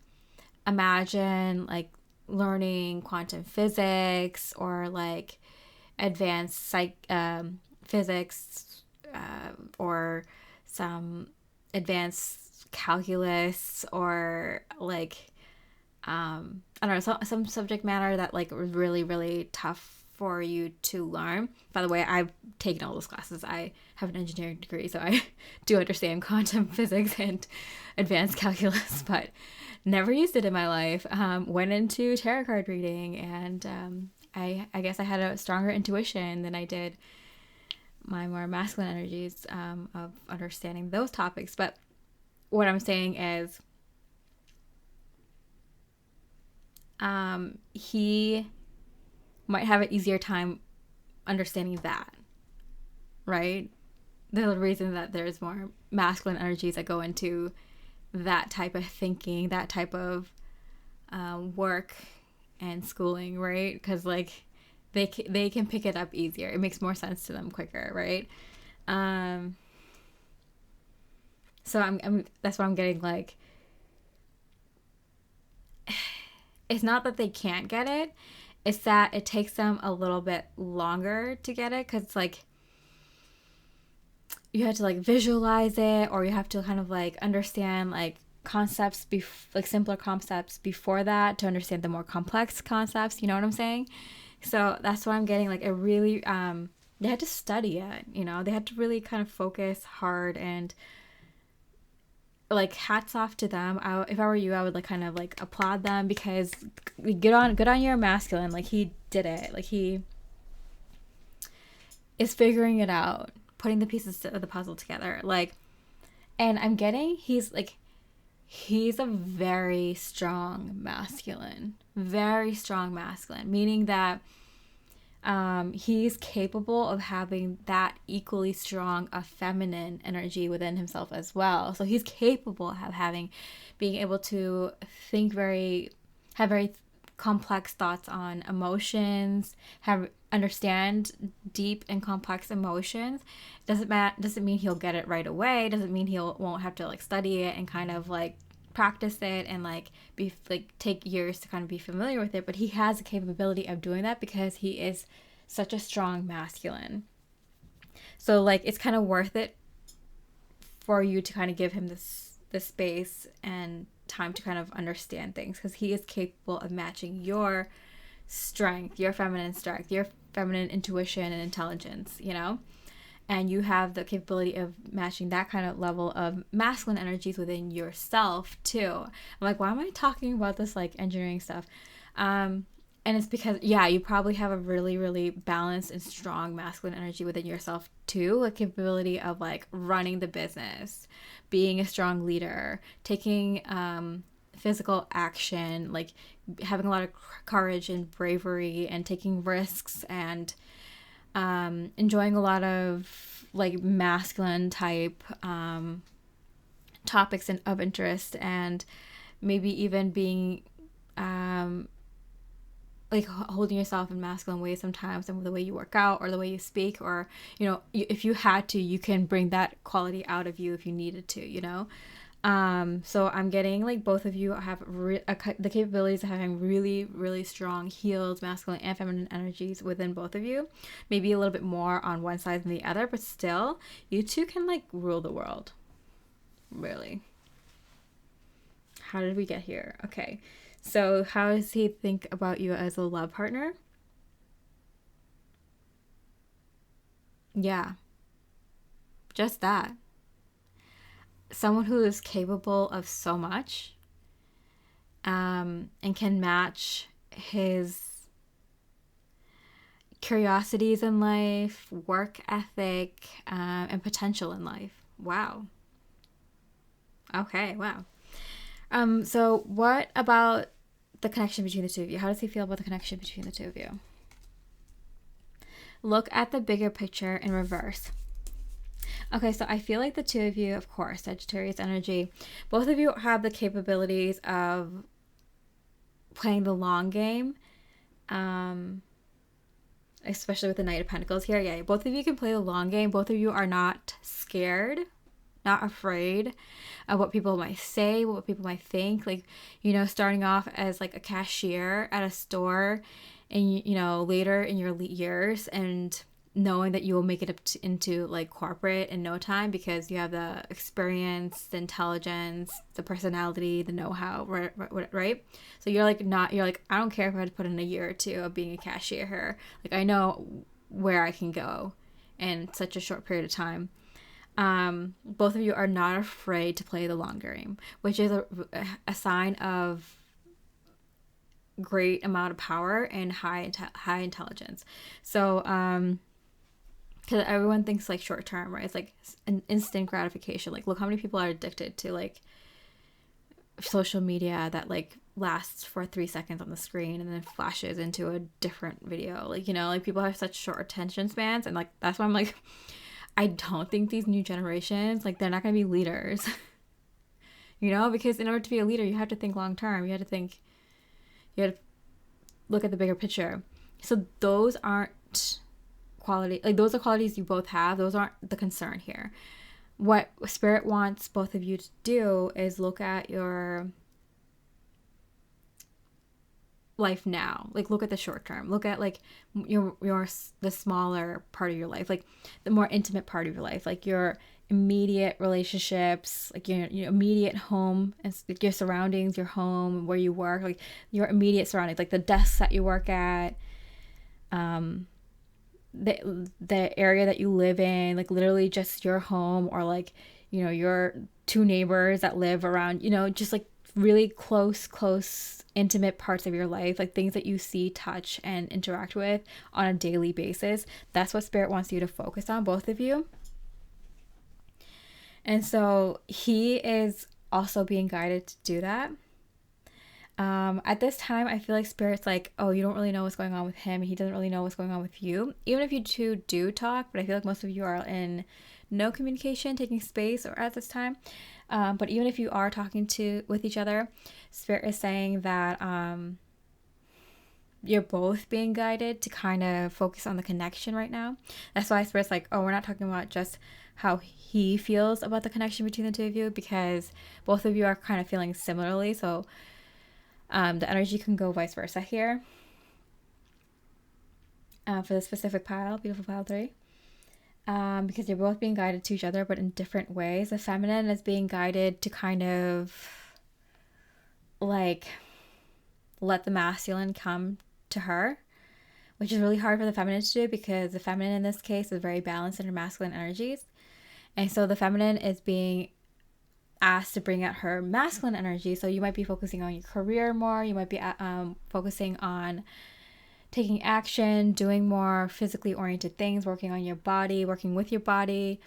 Speaker 1: imagine like learning quantum physics or like advanced physics, or some advanced calculus, or like I don't know, some subject matter that like was really, really tough for you to learn. By the way, I've taken all those classes. I have an engineering degree, so I do understand quantum physics and advanced calculus, but never used it in my life. Went into tarot card reading, and I guess I had a stronger intuition than I did my more masculine energies of understanding those topics. But what I'm saying is, he might have an easier time understanding that, right? The reason that there's more masculine energies that go into that type of thinking, that type of work and schooling, right? Because like they can pick it up easier. It makes more sense to them quicker, right? So I'm that's what I'm getting, like, it's not that they can't get it, it's that it takes them a little bit longer to get it, because like you have to like visualize it, or you have to kind of like understand like concepts, like simpler concepts before that to understand the more complex concepts, you know what I'm saying? So that's what I'm getting, like, it really they had to study it, you know, they had to really kind of focus hard, and like hats off to them. If I were you, I would like kind of like applaud them, because good on your masculine. Like he did it. Like he is figuring it out, putting the pieces of the puzzle together. Like, and I'm getting he's a very strong masculine, meaning that he's capable of having that equally strong a feminine energy within himself as well. So he's capable of being able to have very complex thoughts on emotions, understand deep and complex emotions. Doesn't mean he'll get it right away. Doesn't mean won't have to like study it and kind of like practice it and like be like take years to kind of be familiar with it, but he has the capability of doing that because he is such a strong masculine. So like it's kind of worth it for you to kind of give him this space and time to kind of understand things, because he is capable of matching your strength, your feminine strength, your feminine intuition and intelligence, you know? And you have the capability of matching that kind of level of masculine energies within yourself too. I'm like, why am I talking about this like engineering stuff? And it's because, yeah, you probably have a really, really balanced and strong masculine energy within yourself too. A capability of like running the business, being a strong leader, taking physical action, like having a lot of courage and bravery and taking risks and enjoying a lot of like masculine type topics of interest, and maybe even being like holding yourself in masculine ways sometimes, and the way you work out or the way you speak, or you know, if you had to, you can bring that quality out of you if you needed to, you know. So I'm getting like both of you have the capabilities of having really, really strong healed masculine and feminine energies within both of you. Maybe a little bit more on one side than the other, but still, you two can like rule the world. Really. How did we get here? Okay. So how does he think about you as a love partner? Yeah. Just that. Someone who is capable of so much, and can match his curiosities in life, work ethic, and potential in life. Wow. Okay, wow. So what about the connection between the two of you? How does he feel about the connection between the two of you? Look at the bigger picture in reverse. Okay, so I feel like the two of you, of course, Sagittarius energy, both of you have the capabilities of playing the long game, especially with the Knight of Pentacles here. Yeah, both of you can play the long game. Both of you are not scared, not afraid of what people might say, what people might think. Like, you know, starting off as like a cashier at a store, and you know, later in your years, and knowing that you will make it up into like corporate in no time, because you have the experience, the intelligence, the personality, the know-how, right? So you're like, I don't care if I had to put in a year or two of being a cashier here. Like, I know where I can go in such a short period of time. Both of you are not afraid to play the long game, which is a sign of great amount of power and high intelligence. So, because everyone thinks like short term, right? It's like an instant gratification. Like, look how many people are addicted to like social media that like lasts for 3 seconds on the screen and then flashes into a different video. Like, you know, like people have such short attention spans, and like that's why I'm like, I don't think these new generations, like, they're not going to be leaders. You know, because in order to be a leader, you have to think long term. You have to look at the bigger picture. So those aren't quality, like those are qualities you both have. Those aren't the concern here. What Spirit wants both of you to do is look at your life now. Like, look at the short term. Look at like your the smaller part of your life, like the more intimate part of your life, like your immediate relationships, like your immediate home and your surroundings, your home, where you work, like your immediate surroundings, like the desks that you work at, the area that you live in, like literally just your home, or like, you know, your two neighbors that live around, you know, just like really close intimate parts of your life, like things that you see, touch, and interact with on a daily basis. That's what Spirit wants you to focus on, both of you. And so he is also being guided to do that. At this time, I feel like Spirit's like, oh, you don't really know what's going on with him. He doesn't really know what's going on with you. Even if you two do talk, but I feel like most of you are in no communication, taking space, or at this time. But even if you are talking with each other, Spirit is saying that you're both being guided to kind of focus on the connection right now. That's why Spirit's like, oh, we're not talking about just how he feels about the connection between the two of you, because both of you are kind of feeling similarly. So the energy can go vice versa here. For the specific pile, beautiful pile 3. Because you're both being guided to each other, but in different ways. The feminine is being guided to kind of like let the masculine come to her, which is really hard for the feminine to do, because the feminine in this case is very balanced in her masculine energies. And so the feminine is being asked to bring out her masculine energy. So you might be focusing on your career more. You might be focusing on taking action, doing more physically oriented things, working on your body, working with your body.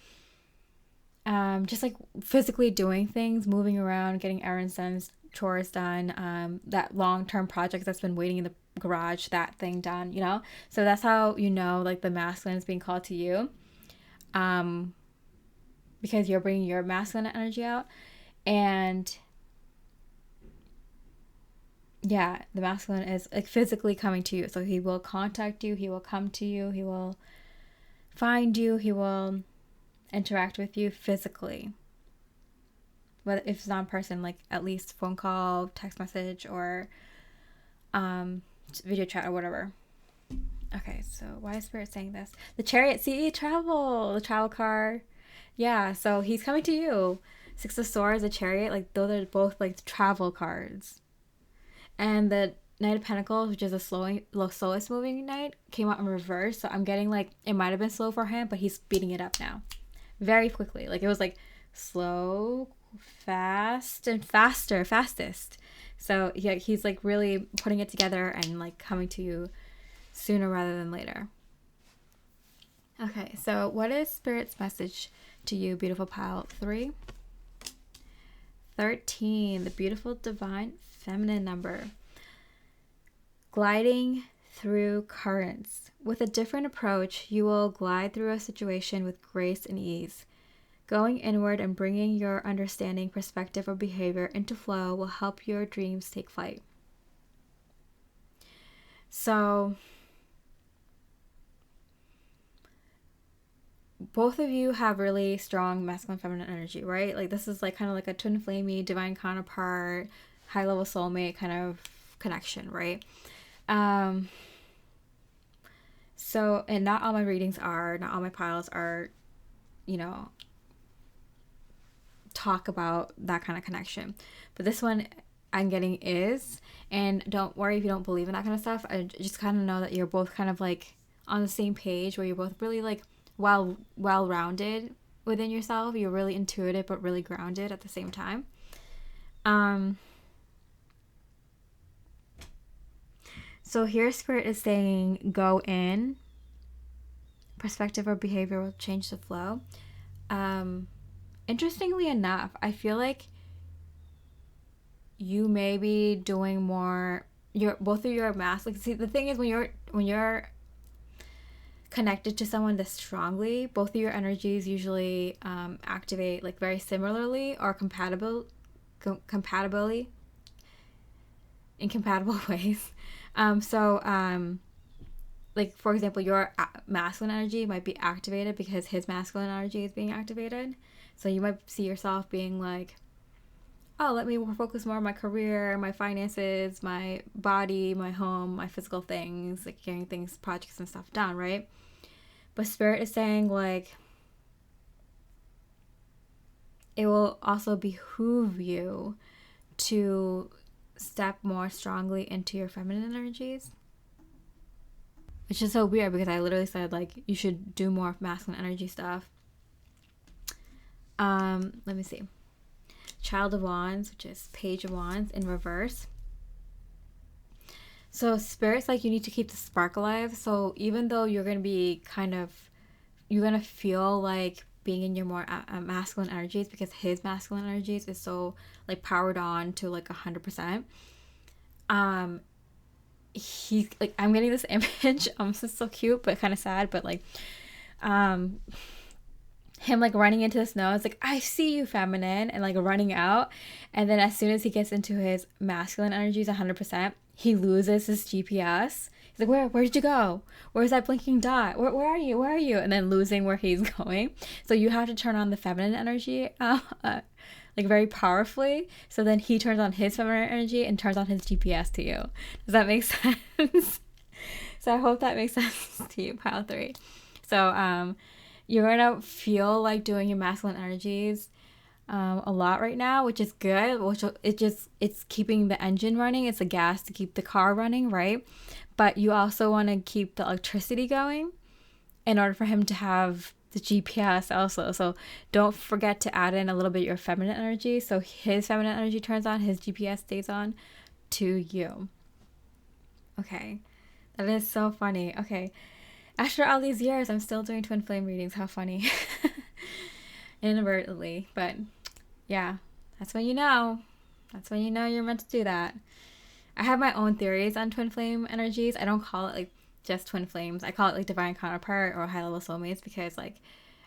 Speaker 1: Just like physically doing things, moving around, getting errands done, chores done, that long-term project that's been waiting in the garage, that thing done, you know? So that's how you know, like, the masculine is being called to you. Because you're bringing your masculine energy out. And yeah, the masculine is like physically coming to you. So he will contact you, he will come to you, he will find you, he will interact with you physically. Whether if it's not in person, like at least phone call, text message, or video chat or whatever. Okay, so why is Spirit saying this? The Chariot, see, travel, the travel card. Yeah, so he's coming to you. 6 of Swords, the Chariot, like those are both like travel cards. And the Knight of Pentacles, which is the slowest moving knight, came out in reverse. So I'm getting like it might have been slow for him, but he's speeding it up now, very quickly. Like it was like slow, fast, and fastest. So yeah, he's like really putting it together and like coming to you sooner rather than later. Okay, so what is Spirit's message to you, beautiful pile 3? 13, the beautiful divine feminine number. Gliding through currents. With a different approach, you will glide through a situation with grace and ease. Going inward and bringing your understanding, perspective, or behavior into flow will help your dreams take flight. So both of you have really strong masculine feminine energy, right? Like this is like kind of like a twin flamey, divine counterpart, high level soulmate kind of connection, right? So, and not all my readings are, not all my piles are, you know, talk about that kind of connection. But this one I'm getting is, and don't worry if you don't believe in that kind of stuff. I just kind of know that you're both kind of like on the same page, where you're both really like well-rounded within yourself. You're really intuitive but really grounded at the same time. So here Spirit is saying go in. Perspective or behavior will change the flow. Interestingly enough, I feel like you may be doing more. Both of you are masculine. See, the thing is, when you're connected to someone this strongly, both of your energies usually activate like very similarly or incompatible ways. Like for example, your masculine energy might be activated because his masculine energy is being activated. So you might see yourself being like, oh, let me focus more on my career, my finances, my body, my home, my physical things, like getting things, projects and stuff done, right? But Spirit is saying like it will also behoove you to step more strongly into your feminine energies. Which is so weird because I literally said like you should do more masculine energy stuff. Let me see. Child of Wands, which is Page of Wands in reverse. So Spirit's like you need to keep the spark alive. So even though you're going to be you're going to feel like being in your more masculine energies, because his masculine energies is so like powered on to like 100%. He's like, I'm getting this image. This is so cute, but kind of sad. But like, him like running into the snow. It's like, I see you, feminine, and like running out. And then as soon as he gets into his masculine energies 100%, he loses his GPS. He's like, where did you go? Where's that blinking dot? Where are you? Where are you? And then losing where he's going. So you have to turn on the feminine energy, like very powerfully. So then he turns on his feminine energy and turns on his GPS to you. Does that make sense? So I hope that makes sense to you, pile 3. So you're gonna feel like doing your masculine energies a lot right now, which is good. It's keeping the engine running. It's the gas to keep the car running, right? But you also want to keep the electricity going in order for him to have the GPS also. So don't forget to add in a little bit of your feminine energy. So his feminine energy turns on, his GPS stays on to you. Okay. That is so funny. Okay. After all these years, I'm still doing twin flame readings. How funny. Inadvertently. But yeah, that's when you know. That's when you know you're meant to do that. I have my own theories on twin flame energies. I don't call it like just twin flames. I call it like divine counterpart or high level soulmates because like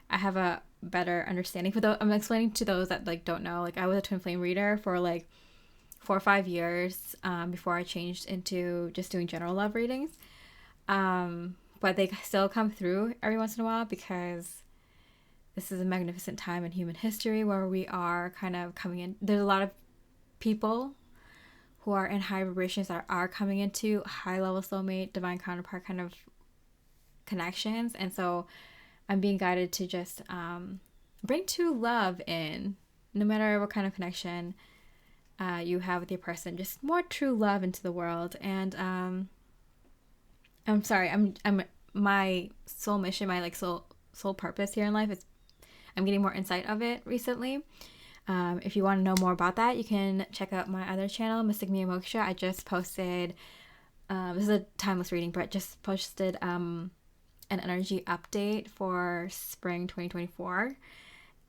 Speaker 1: I have a better understanding. For those, I'm explaining to those that like don't know. Like I was a twin flame reader for like 4 or 5 years before I changed into just doing general love readings. But they still come through every once in a while because this is a magnificent time in human history where we are kind of coming in. There's a lot of people who are in high vibrations that are coming into high level soulmate, divine counterpart kind of connections. And so I'm being guided to just bring true love in, no matter what kind of connection you have with your person, just more true love into the world. And I'm sorry, I'm my soul mission, my like soul purpose here in life is I'm getting more insight of it recently. If you want to know more about that, you can check out my other channel, Mystic Mia Moksha. I just posted, this is a timeless reading, but just posted an energy update for spring 2024.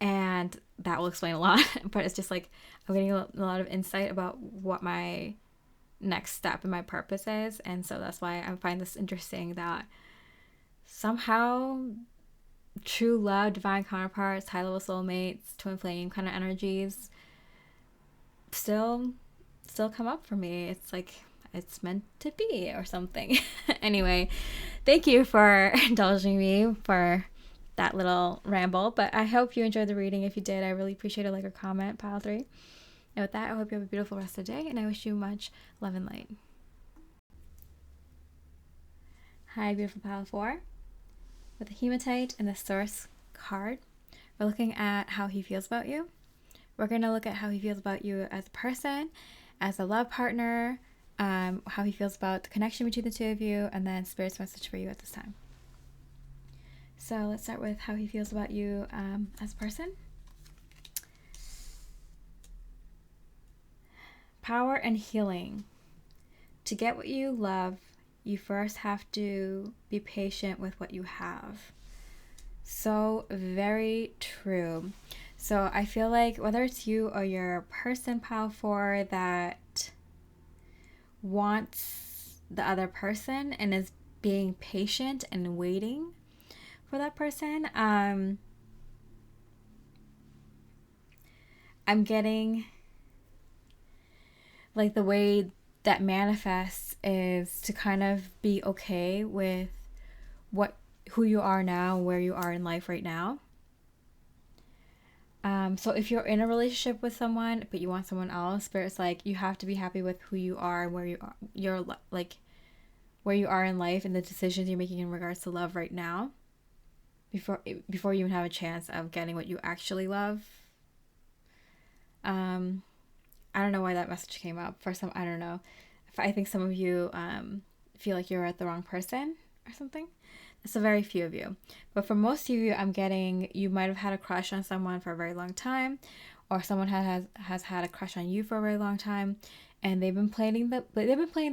Speaker 1: And that will explain a lot, but it's just like I'm getting a lot of insight about what my next step in my purpose is. And so that's why I find this interesting that somehow true love, divine counterparts, high level soulmates, twin flame kind of energies still come up for me. It's like it's meant to be or something. Anyway, thank you for indulging me for that little ramble, but I hope you enjoyed the reading. If you did, I really appreciate a like or comment, pile 3. And with that, I hope you have a beautiful rest of the day, and I wish you much love and light. Hi, beautiful pile 4. With the hematite and the source card, we're looking at how he feels about you. We're going to look at how he feels about you as a person, as a love partner, how he feels about the connection between the two of you, and then Spirit's message for you at this time. So let's start with how he feels about you as a person. Power and healing. To get what you love, you first have to be patient with what you have. So very true. So I feel like whether it's you or your person, pile 4, that wants the other person and is being patient and waiting for that person, I'm getting like the way that manifests is to kind of be okay with who you are now, where you are in life right now. So if you're in a relationship with someone but you want someone else, Spirit's like you have to be happy with who you are and where you are, you're like where you are in life and the decisions you're making in regards to love right now, before you even have a chance of getting what you actually love. I don't know why that message came up. For some, I don't know. I think some of you feel like you're at the wrong person or something. It's a very few of you. But for most of you, I'm getting you might have had a crush on someone for a very long time, or someone has had a crush on you for a very long time, and they've been playing the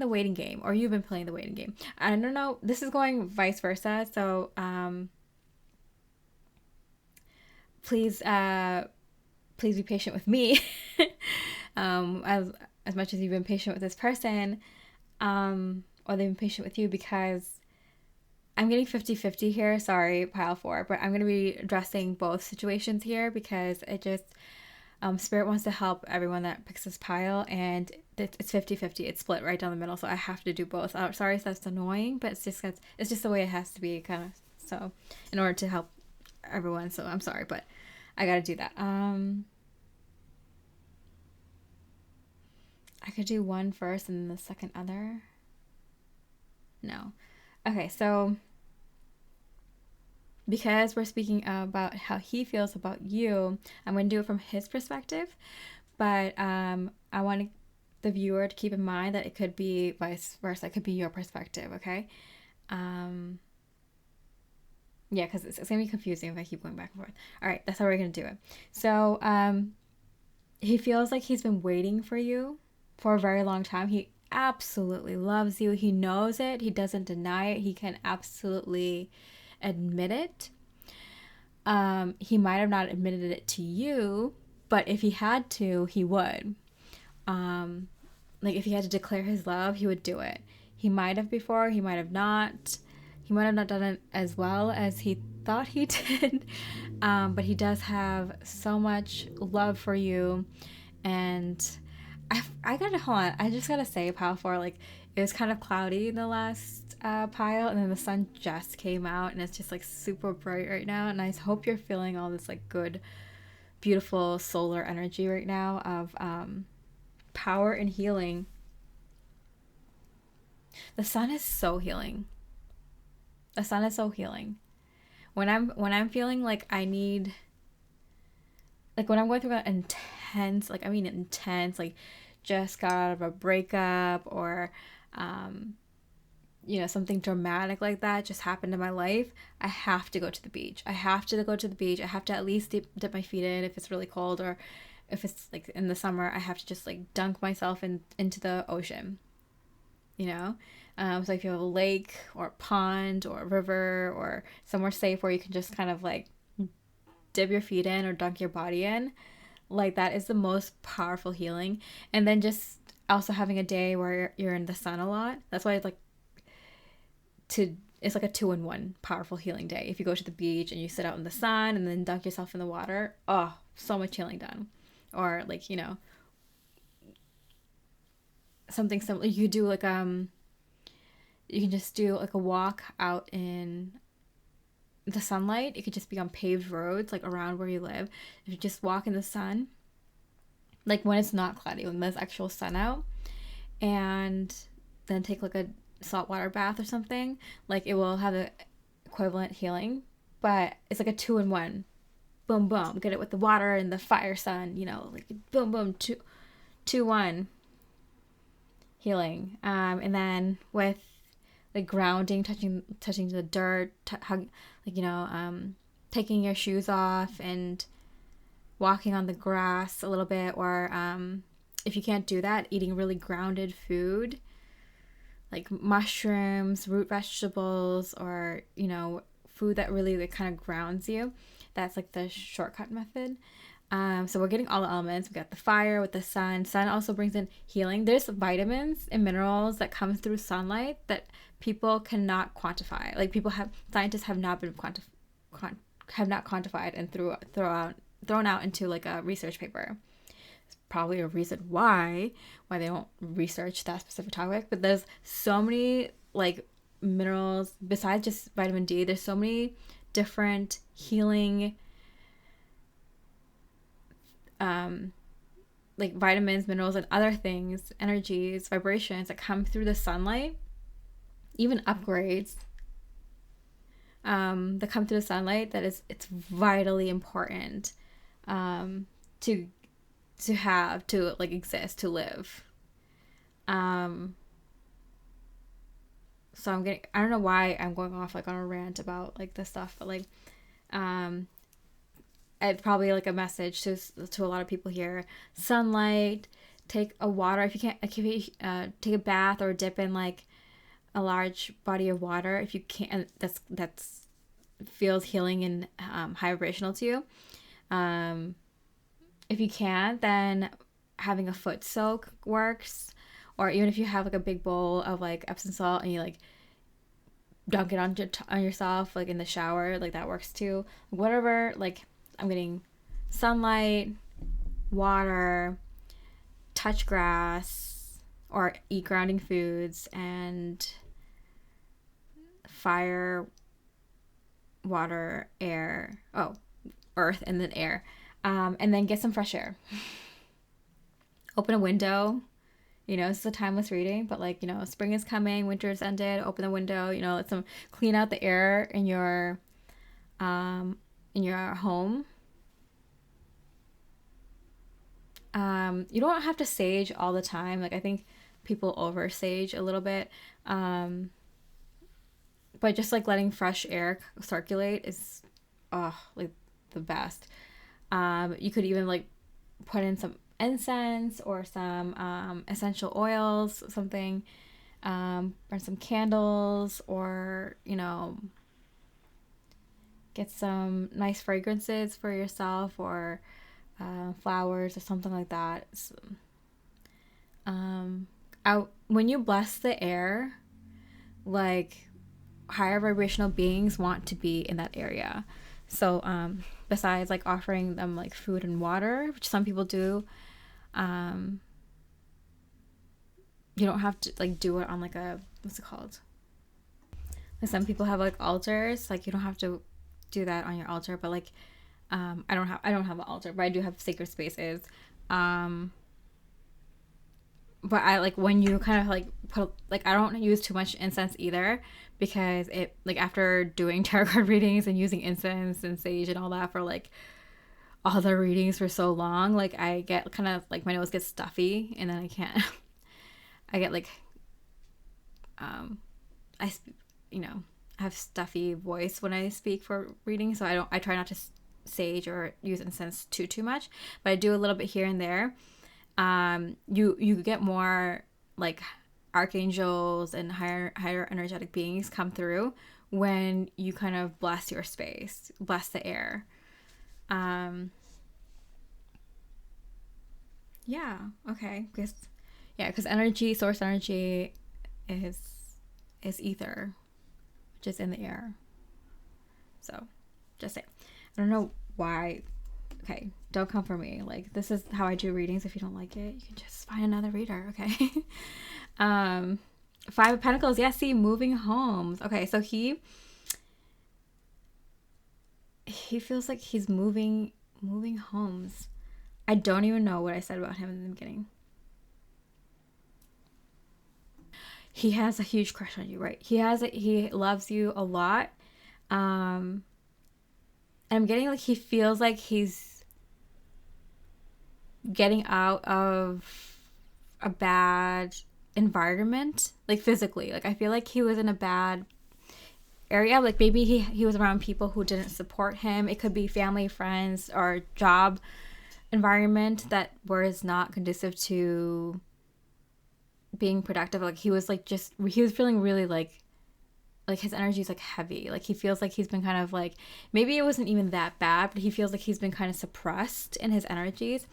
Speaker 1: waiting game, or you've been playing the waiting game. I don't know. This is going vice versa. So please be patient with me. As much as you've been patient with this person, or they've been patient with you, because I'm getting 50-50 here. Sorry, pile 4, but I'm going to be addressing both situations here because it just, Spirit wants to help everyone that picks this pile, and it's 50-50. It's split right down the middle, so I have to do both. I'm sorry if that's annoying, but it's just the way it has to be, kind of. So, in order to help everyone, so I'm sorry, but I gotta do that. I could do one first and the second other. No. Okay, so because we're speaking about how he feels about you, I'm going to do it from his perspective. But I want the viewer to keep in mind that it could be vice versa. It could be your perspective, okay? Yeah, because it's going to be confusing if I keep going back and forth. All right, that's how we're going to do it. So he feels like he's been waiting for you for a very long time. He absolutely loves you. He knows it. He doesn't deny it. He can absolutely admit it. He might have not admitted it to you, but if he had to, he would. Like if he had to declare his love, he would do it. He might have before, he might have not. He might have not done it as well as he thought he did. But he does have so much love for you. And I gotta, hold on, I just gotta say, pile 4, like, it was kind of cloudy in the last pile, and then the sun just came out, and it's just like super bright right now. And I hope you're feeling all this like good, beautiful solar energy right now of power and healing. The sun is so healing. The sun is so healing. When I'm feeling like I need, like when I'm going through an intense, like I mean intense, like just got out of a breakup, or you know, something dramatic like that just happened in my life, I have to go to the beach. I have to go to the beach. I have to at least dip my feet in if it's really cold, or if it's like in the summer, I have to just like dunk myself into the ocean, you know? So if you have a lake or a pond or a river or somewhere safe where you can just kind of like dip your feet in or dunk your body in, like that is the most powerful healing. And then just also having a day where you're in the sun a lot. That's why it's like it's like a 2-in-1 powerful healing day. If you go to the beach and you sit out in the sun and then dunk yourself in the water, oh, so much healing done. Or like, you know, something similar. You could do like you can just do like a walk out in the sunlight. It could just be on paved roads, like around where you live. If you just walk in the sun, like when it's not cloudy, when there's actual sun out, and then take like a saltwater bath or something, like it will have the equivalent healing. But it's like a 2-in-1. Boom, boom. Get it with the water and the fire sun, you know, like boom, boom, 2-1 healing. And then with like grounding, touching the dirt, like, you know, taking your shoes off and walking on the grass a little bit, or if you can't do that, eating really grounded food like mushrooms, root vegetables, or, you know, food that really like kind of grounds you. That's like the shortcut method. So we're getting all the elements. We got the fire with the sun. Sun also brings in healing. There's vitamins and minerals that come through sunlight that people cannot quantify. Like scientists have not been have not quantified and thrown out into like a research paper. It's probably a reason why they don't research that specific topic. But there's so many like minerals besides just vitamin D. There's so many different healing like vitamins, minerals, and other things, energies, vibrations that come through the sunlight, even upgrades that come through the sunlight, it's vitally important to have, to like exist, to live. So I don't know why I'm going off like on a rant about like this stuff, but like it's probably like a message to a lot of people here. Sunlight, take a water if you can't, like if you take a bath or dip in like a large body of water if you can't. That's feels healing and high vibrational to you. If you can't, then having a foot soak works. Or even if you have like a big bowl of like Epsom salt and you like dunk it on yourself like in the shower, like that works too. Whatever, like I'm getting sunlight, water, touch grass, or eat grounding foods, and fire, water, air. Oh, earth and then air. And then get some fresh air. Open a window. It's a timeless reading, but like, spring is coming, winter's ended, open the window, let some clean out the air in your home. You don't have to sage all the time. Like, I think people over sage a little bit. But just like letting fresh air circulate is like the best. You could even like put in some incense or some essential oils, something, burn some candles, or get some nice fragrances for yourself, or flowers or something like that. So, when you bless the air, like, higher vibrational beings want to be in that area. So besides like offering them like food and water, which some people do, you don't have to like do it on like a, what's it called, like some people have like altars. Like, you don't have to do that on your altar, but like I don't have an altar, but I do have sacred spaces. But I like when you kind of like put, like, I don't use too much incense either, because it, like, after doing tarot card readings and using incense and sage and all that for like all the readings for so long, like, I get kind of like, my nose gets stuffy, and then I can't I get like I have stuffy voice when I speak for reading, so I try not to sage or use incense too much, but I do a little bit here and there. You get more like archangels and higher energetic beings come through when you kind of bless your space, bless the air. Yeah, okay, because energy, source energy is ether, which is in the air. So just say, I don't know why. Okay, don't come for me. Like, this is how I do readings. If you don't like it, you can just find another reader, okay? Five of Pentacles. Yeah, see, moving homes. Okay, so he feels like he's moving homes. I don't even know what I said about him in the beginning. He has a huge crush on you, right? He loves you a lot. And I'm getting like he feels like he's getting out of a bad environment, like physically. Like, I feel like he was in a bad area. Like, maybe he was around people who didn't support him. It could be family, friends, or job environment that was not conducive to being productive. Like, he was feeling really like his energy is like heavy. Like, he feels like he's been kind of like, maybe it wasn't even that bad, but he feels like he's been kind of suppressed in his energies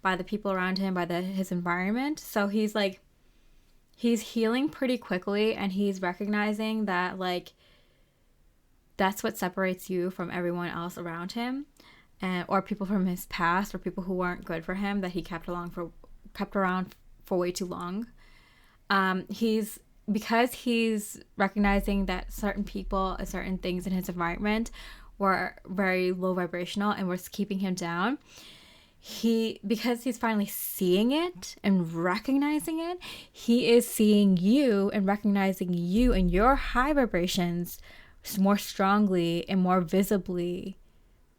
Speaker 1: by the people around him, by his environment. So he's healing pretty quickly, and he's recognizing that like that's what separates you from everyone else around him, or people from his past, or people who weren't good for him that he kept around for way too long. Because he's recognizing that certain people and certain things in his environment were very low vibrational and was keeping him down. Because he's finally seeing it and recognizing it, he is seeing you and recognizing you and your high vibrations more strongly and more visibly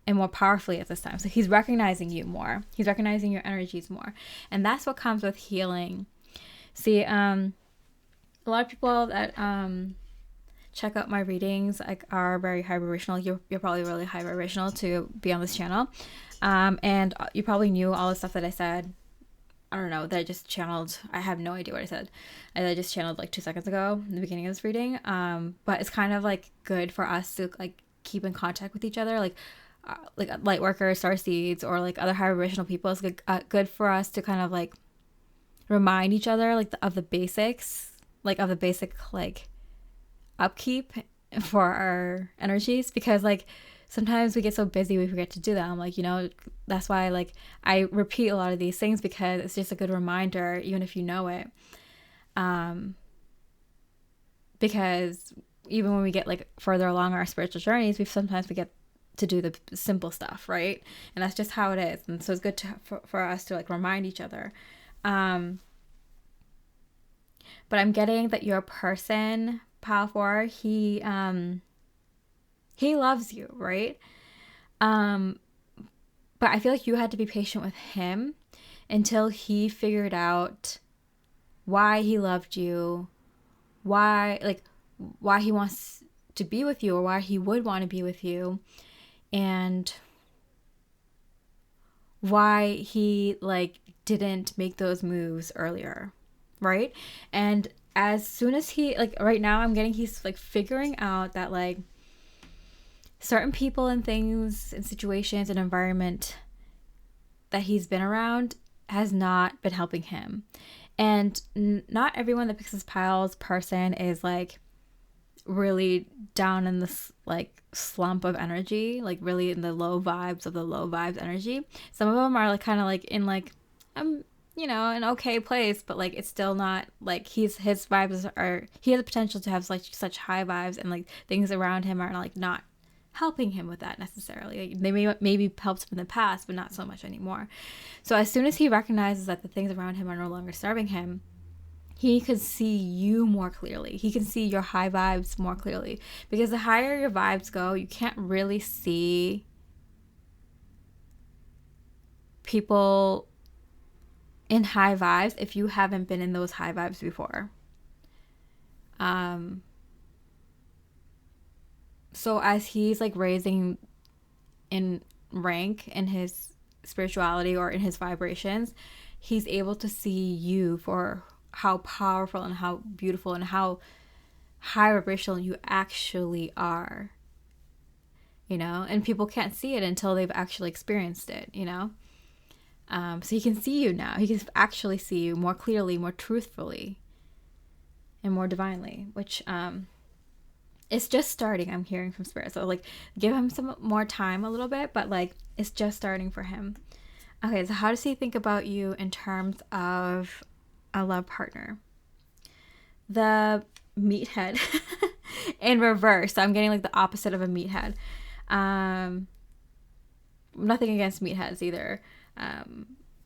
Speaker 1: and more powerfully at this time. So he's recognizing you more. He's recognizing your energies more. And that's what comes with healing. See, a lot of people that check out my readings like are very high vibrational. You're probably really high vibrational to be on this channel. And you probably knew all the stuff that I said. I don't know, that I just channeled. I have no idea what I said. I just channeled like 2 seconds ago in the beginning of this reading. But it's kind of like good for us to like keep in contact with each other. Like light workers, starseeds, or like other high vibrational people. It's good for us to kind of like remind each other like of the basics, like of the basic like upkeep for our energies, because like sometimes we get so busy we forget to do that. I'm like, that's why like I repeat a lot of these things, because it's just a good reminder, even if you know it. Because even when we get like further along our spiritual journeys, we sometimes forget to do the simple stuff, right? And that's just how it is. And so it's good for us to like remind each other. But I'm getting that your person, Pile 4, he loves you, right? But I feel like you had to be patient with him until he figured out why he loved you, why he wants to be with you, or why he would want to be with you, and why he like didn't make those moves earlier, right? And as soon as he, like, right now I'm getting, he's like figuring out that like certain people and things and situations and environment that he's been around has not been helping him. And not everyone that picks this Pile's person is like really down in this like slump of energy, like really in the low vibes of the low vibes energy. Some of them are like kind of like in like an okay place, but like it's still not like his vibes are, he has the potential to have like such high vibes, and like things around him are like not helping him with that necessarily. Like, they maybe helped him in the past, but not so much anymore. So as soon as he recognizes that the things around him are no longer serving him, he could see you more clearly. He can see your high vibes more clearly, because the higher your vibes go, you can't really see people in high vibes if you haven't been in those high vibes before. So as he's like raising in rank in his spirituality or in his vibrations, he's able to see you for how powerful and how beautiful and how high vibrational you actually are, and people can't see it until they've actually experienced it. So he can see you now. He can actually see you more clearly, more truthfully, and more divinely, which it's just starting. I'm hearing from Spirit. So like give him some more time a little bit, but like it's just starting for him. Okay, so how does he think about you in terms of a love partner? The meathead in reverse. So I'm getting like the opposite of a meathead. Nothing against meatheads either.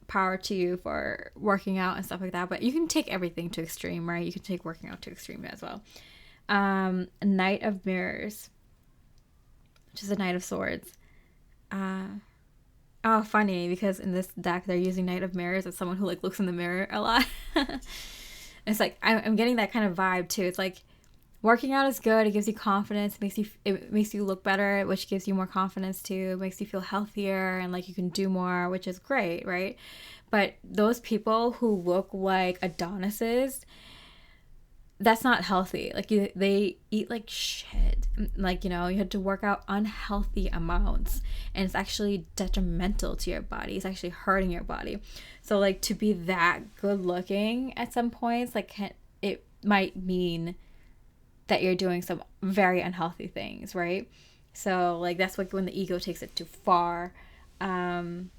Speaker 1: Power to you for working out and stuff like that, but you can take everything to extreme, right? You can take working out to extreme as well. Knight of Mirrors, which is a Knight of Swords. Oh, funny, because in this deck they're using Knight of Mirrors as someone who like looks in the mirror a lot. It's like I'm getting that kind of vibe too. It's like working out is good. It gives you confidence. It makes you look better, which gives you more confidence too. It makes you feel healthier and like you can do more, which is great, right? But those people who look like Adonises, that's not healthy. Like they eat like shit. Like, you had to work out unhealthy amounts, and it's actually detrimental to your body. It's actually hurting your body. So like to be that good looking at some points, like it might mean that you're doing some very unhealthy things, right? So like that's like when the ego takes it too far. And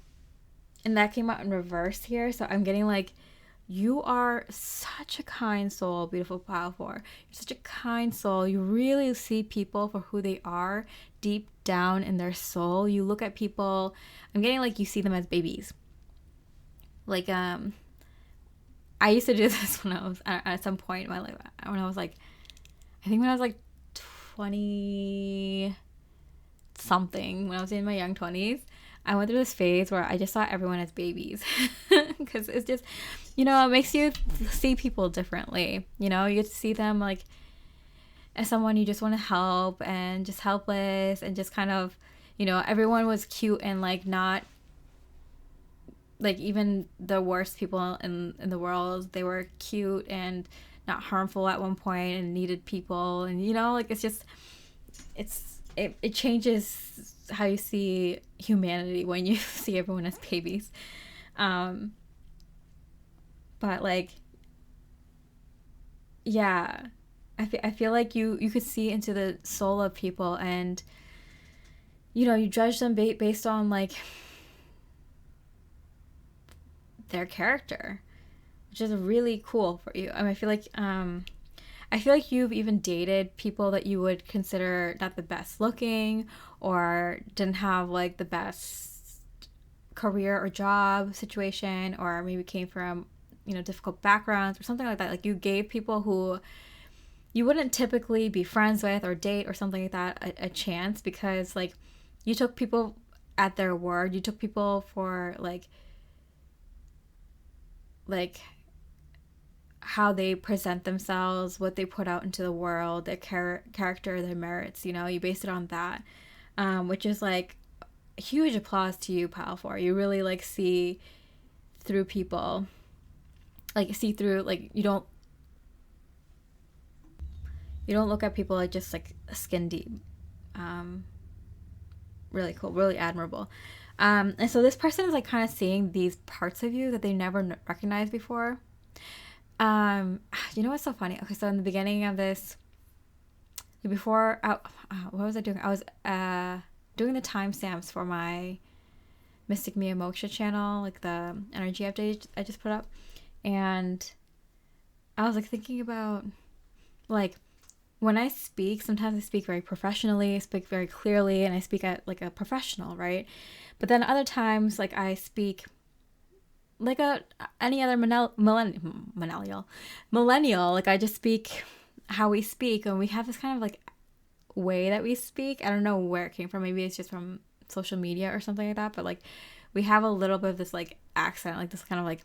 Speaker 1: that came out in reverse here. So I'm getting like, you are such a kind soul, beautiful, powerful. You're such a kind soul. You really see people for who they are deep down in their soul. You look at people, I'm getting like you see them as babies. Like, I used to do this when I was at some point in my life, when I was like 20 something, when I was in my young 20s. I went through this phase where I just saw everyone as babies, because it's just, it makes you see people differently. You get to see them like as someone you just want to help, and just helpless, and just kind of, everyone was cute, and like not like even the worst people in the world, they were cute and not harmful at one point and needed people. And like it's just, it changes how you see humanity when you see everyone as babies. But like, yeah, I feel like you could see into the soul of people, and you judge them based on like their character, which is really cool for you. I mean, I feel like you've even dated people that you would consider not the best looking, or didn't have like the best career or job situation, or maybe came from, difficult backgrounds or something like that. Like, you gave people who you wouldn't typically be friends with or date or something like that a chance, because like you took people at their word. You took people for like how they present themselves, what they put out into the world, their character, their merits. You base it on that, which is like huge applause to you, pal. For you really like see through people, like see through, like you don't look at people like just like skin deep. Really cool, really admirable. And so this person is like kind of seeing these parts of you that they never recognized before. You know what's so funny? Okay, so in the beginning of this, before, what was I doing? I was doing the timestamps for my Mystic Mia Moksha channel, like the energy update I just put up, and I was like thinking about like when I speak. Sometimes I speak very professionally, I speak very clearly, and I speak at like a professional, right? But then other times, like I speak like any other millennial. Like I just speak how we speak, and we have this kind of like way that we speak. I don't know where it came from. Maybe it's just from social media or something like that. But like we have a little bit of this like accent, like this kind of like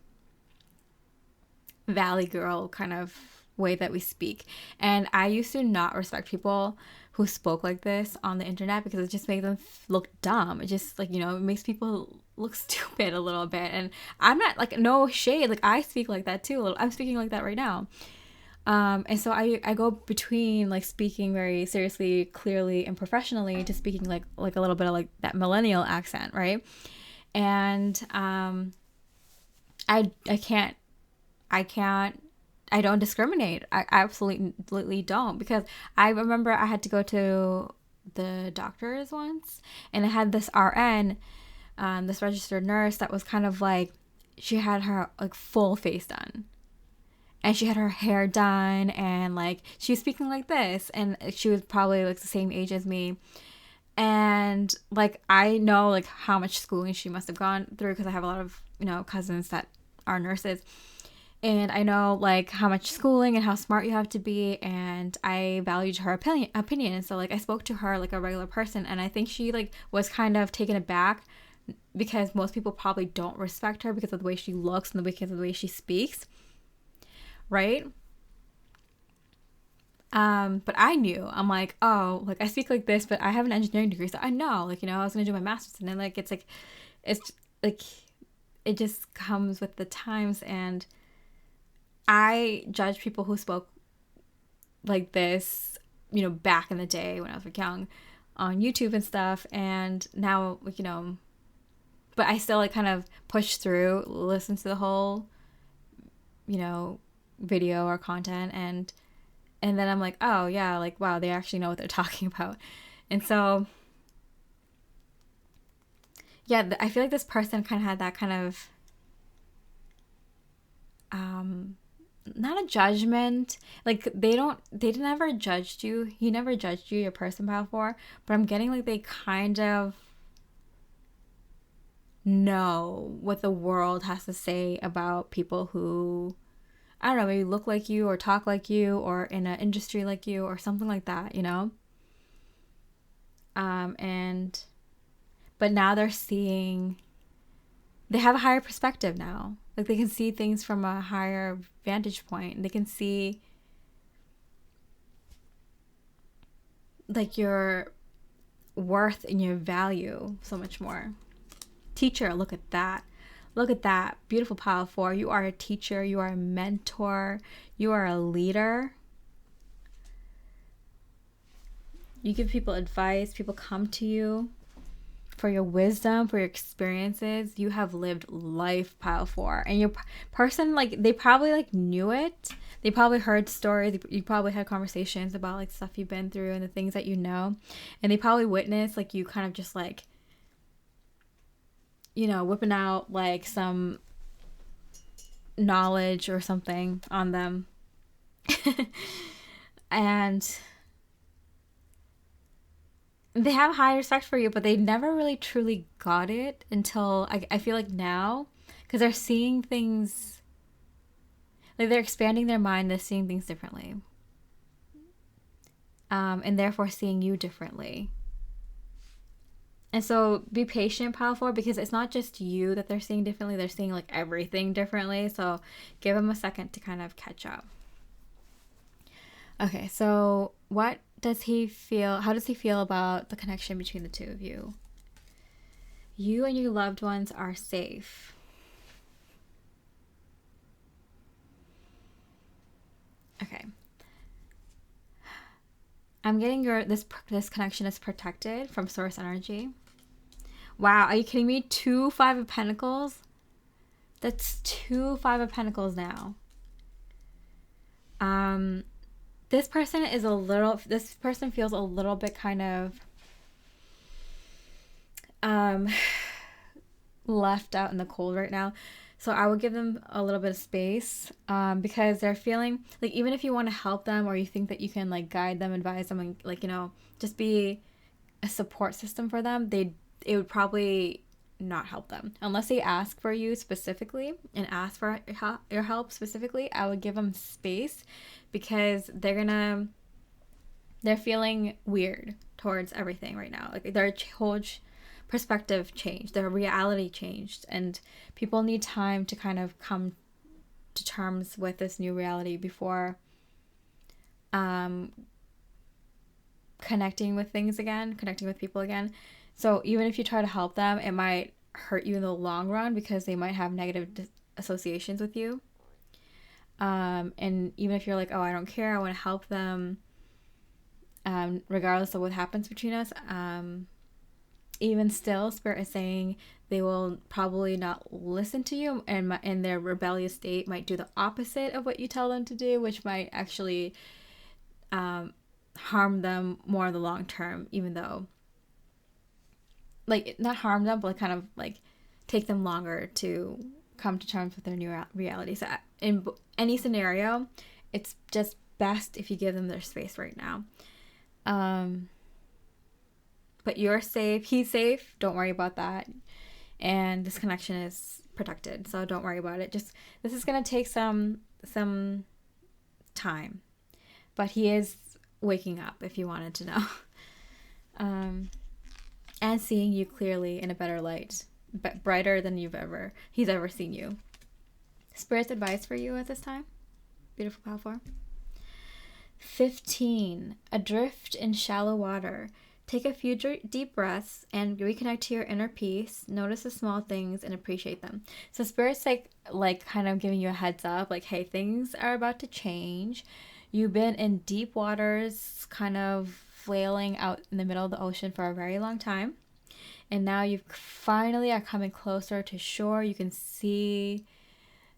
Speaker 1: valley girl kind of way that we speak. And I used to not respect people who spoke like this on the internet, because it just made them look dumb. It just like, it makes people look stupid a little bit. And I'm not like, no shade, like I speak like that too. I'm speaking like that right now. And so I go between like speaking very seriously, clearly, and professionally to speaking like a little bit of like that millennial accent, right? And I don't discriminate. I absolutely don't, because I remember I had to go to the doctors once, and I had this RN, this registered nurse, that was kind of like, she had her like full face done, and she had her hair done, and like she was speaking like this, and she was probably like the same age as me. And like I know like how much schooling she must have gone through, because I have a lot of cousins that are nurses, and I know like how much schooling and how smart you have to be, and I valued her opinion. And so like I spoke to her like a regular person, and I think she like was kind of taken aback, because most people probably don't respect her because of the way she looks and because of the way she speaks, right? But I knew, I'm like, oh, like I speak like this, but I have an engineering degree, so I know, like, I was gonna do my master's, and then like it's like it just comes with the times. And I judge people who spoke like this, back in the day when I was like young, on YouTube and stuff, and now like, but I still like kind of push through, listen to the whole, video or content, and then I'm like, oh yeah, like wow, they actually know what they're talking about. And so yeah, I feel like this person kind of had that kind of not a judgment, like they never judged you, he never judged you, your person before, but I'm getting like they kind of know what the world has to say about people who, I don't know, maybe look like you or talk like you or in an industry like you or something like that, and but now they have a higher perspective now. Like they can see things from a higher vantage point, and they can see like your worth and your value so much more. Teacher, look at that. Look at that. Beautiful pile 4. You are a teacher. You are a mentor. You are a leader. You give people advice. People come to you for your wisdom, for your experiences. You have lived life, pile 4. And your person, like, they probably, like, knew it. They probably heard stories. You probably had conversations about, like, stuff you've been through and the things that you know. And they probably witnessed, like, you kind of just, like, you know, whipping out, like, some knowledge or something on them. And they have high respect for you, but they never really truly got it until I feel like now, because they're seeing things, like they're expanding their mind, they're seeing things differently, and therefore seeing you differently. And so be patient, pile 4, because it's not just you that they're seeing differently, they're seeing like everything differently. So give them a second to kind of catch up. Okay, so what does he feel? How does he feel about the connection between the two of you? You and your loved ones are safe. Okay. I'm getting this connection is protected from source energy. Wow, are you kidding me? 2 5 of Pentacles? That's 2 5 of Pentacles now. This person feels a little bit kind of left out in the cold right now. So I would give them a little bit of space, because they're feeling like, even if you want to help them or you think that you can like guide them, advise them, and like, you know, just be a support system for them, it would probably not help them unless they ask for you specifically and ask for your help specifically. I would give them space, because they're feeling weird towards everything right now. Like their whole perspective changed, their reality changed, and people need time to kind of come to terms with this new reality before connecting with people again. So even if you try to help them, it might hurt you in the long run, because they might have negative associations with you. And even if you're like, oh, I don't care, I want to help them, regardless of what happens between us, even still, Spirit is saying they will probably not listen to you, and in their rebellious state might do the opposite of what you tell them to do, which might actually harm them more in the long term, even though, like, not harm them, but like kind of like take them longer to come to terms with their new reality. So in any scenario, it's just best if you give them their space right now. But you're safe, he's safe, don't worry about that. And this connection is protected, so don't worry about it. Just, this is going to take some time. But he is waking up, if you wanted to know. And seeing you clearly in a better light, but brighter than he's ever seen you. Spirit's advice for you at this time, beautiful pile 4. 15, adrift in shallow water. Take a few deep breaths and reconnect to your inner peace. Notice the small things and appreciate them. So Spirit's like kind of giving you a heads up, like, hey, things are about to change. You've been in deep waters, kind of flailing out in the middle of the ocean for a very long time. And now you finally are coming closer to shore. You can see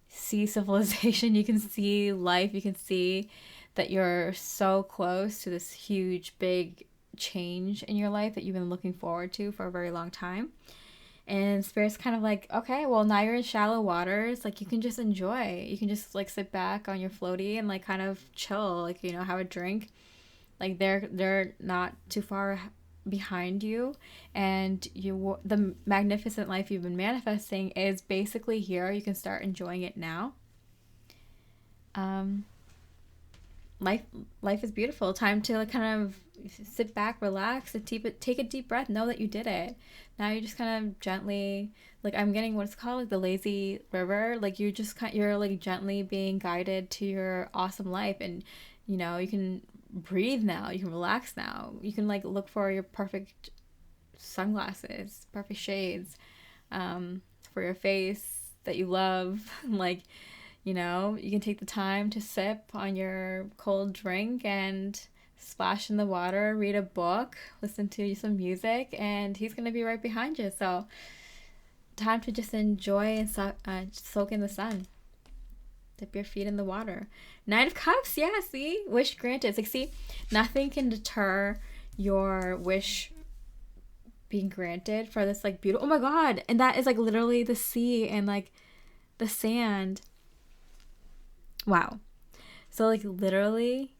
Speaker 1: civilization. You can see life. You can see that you're so close to this huge, big change in your life that you've been looking forward to for a very long time. And Spirit's kind of like, okay, well, now you're in shallow waters, like you can just enjoy, you can just like sit back on your floaty and like kind of chill, like, you know, have a drink. Like they're not too far behind you, and the magnificent life you've been manifesting is basically here. You can start enjoying it now. Life is beautiful. Time to like kind of sit back, relax, and take a deep breath. Know that you did it. Now you just kind of gently, like, I'm getting what's called like the lazy river. Like you're like gently being guided to your awesome life, and you know, you can breathe now. You can relax now. You can like look for your perfect sunglasses, perfect shades, for your face that you love. Like, you know, you can take the time to sip on your cold drink and splash in the water, read a book, listen to some music, and he's going to be right behind you. So, time to just enjoy and soak in the sun. Dip your feet in the water. Nine of Cups, yeah, see? Wish granted. It's like, see, nothing can deter your wish being granted for this, like, beautiful. Oh my God. And that is, like, literally the sea and, like, the sand. Wow. So, like, literally,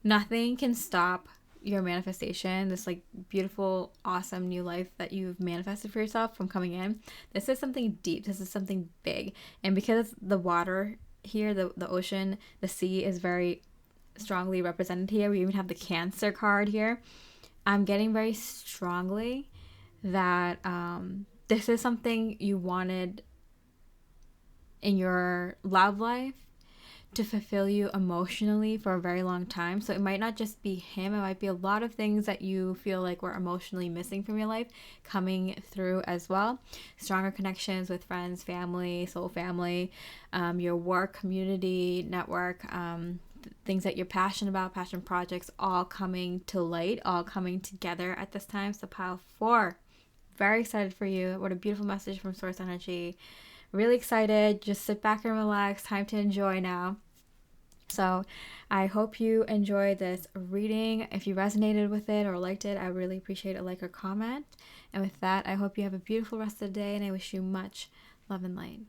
Speaker 1: nothing can stop your manifestation, this like beautiful, awesome new life that you've manifested for yourself from coming in. This is something deep. This is something big. And because the water here, the ocean, the sea is very strongly represented here. We even have the Cancer card here. I'm getting very strongly that this is something you wanted in your love life to fulfill you emotionally for a very long time. So it might not just be him, it might be a lot of things that you feel like were emotionally missing from your life coming through as well. Stronger connections with friends, family, soul family, your work, community, network, things that you're passionate about, passion projects, all coming to light, all coming together at this time. So pile 4, very excited for you. What a beautiful message from Source Energy. Really excited. Just sit back and relax. Time to enjoy now. So I hope you enjoyed this reading. If you resonated with it or liked it, I really appreciate a like or comment. And with that, I hope you have a beautiful rest of the day, and I wish you much love and light.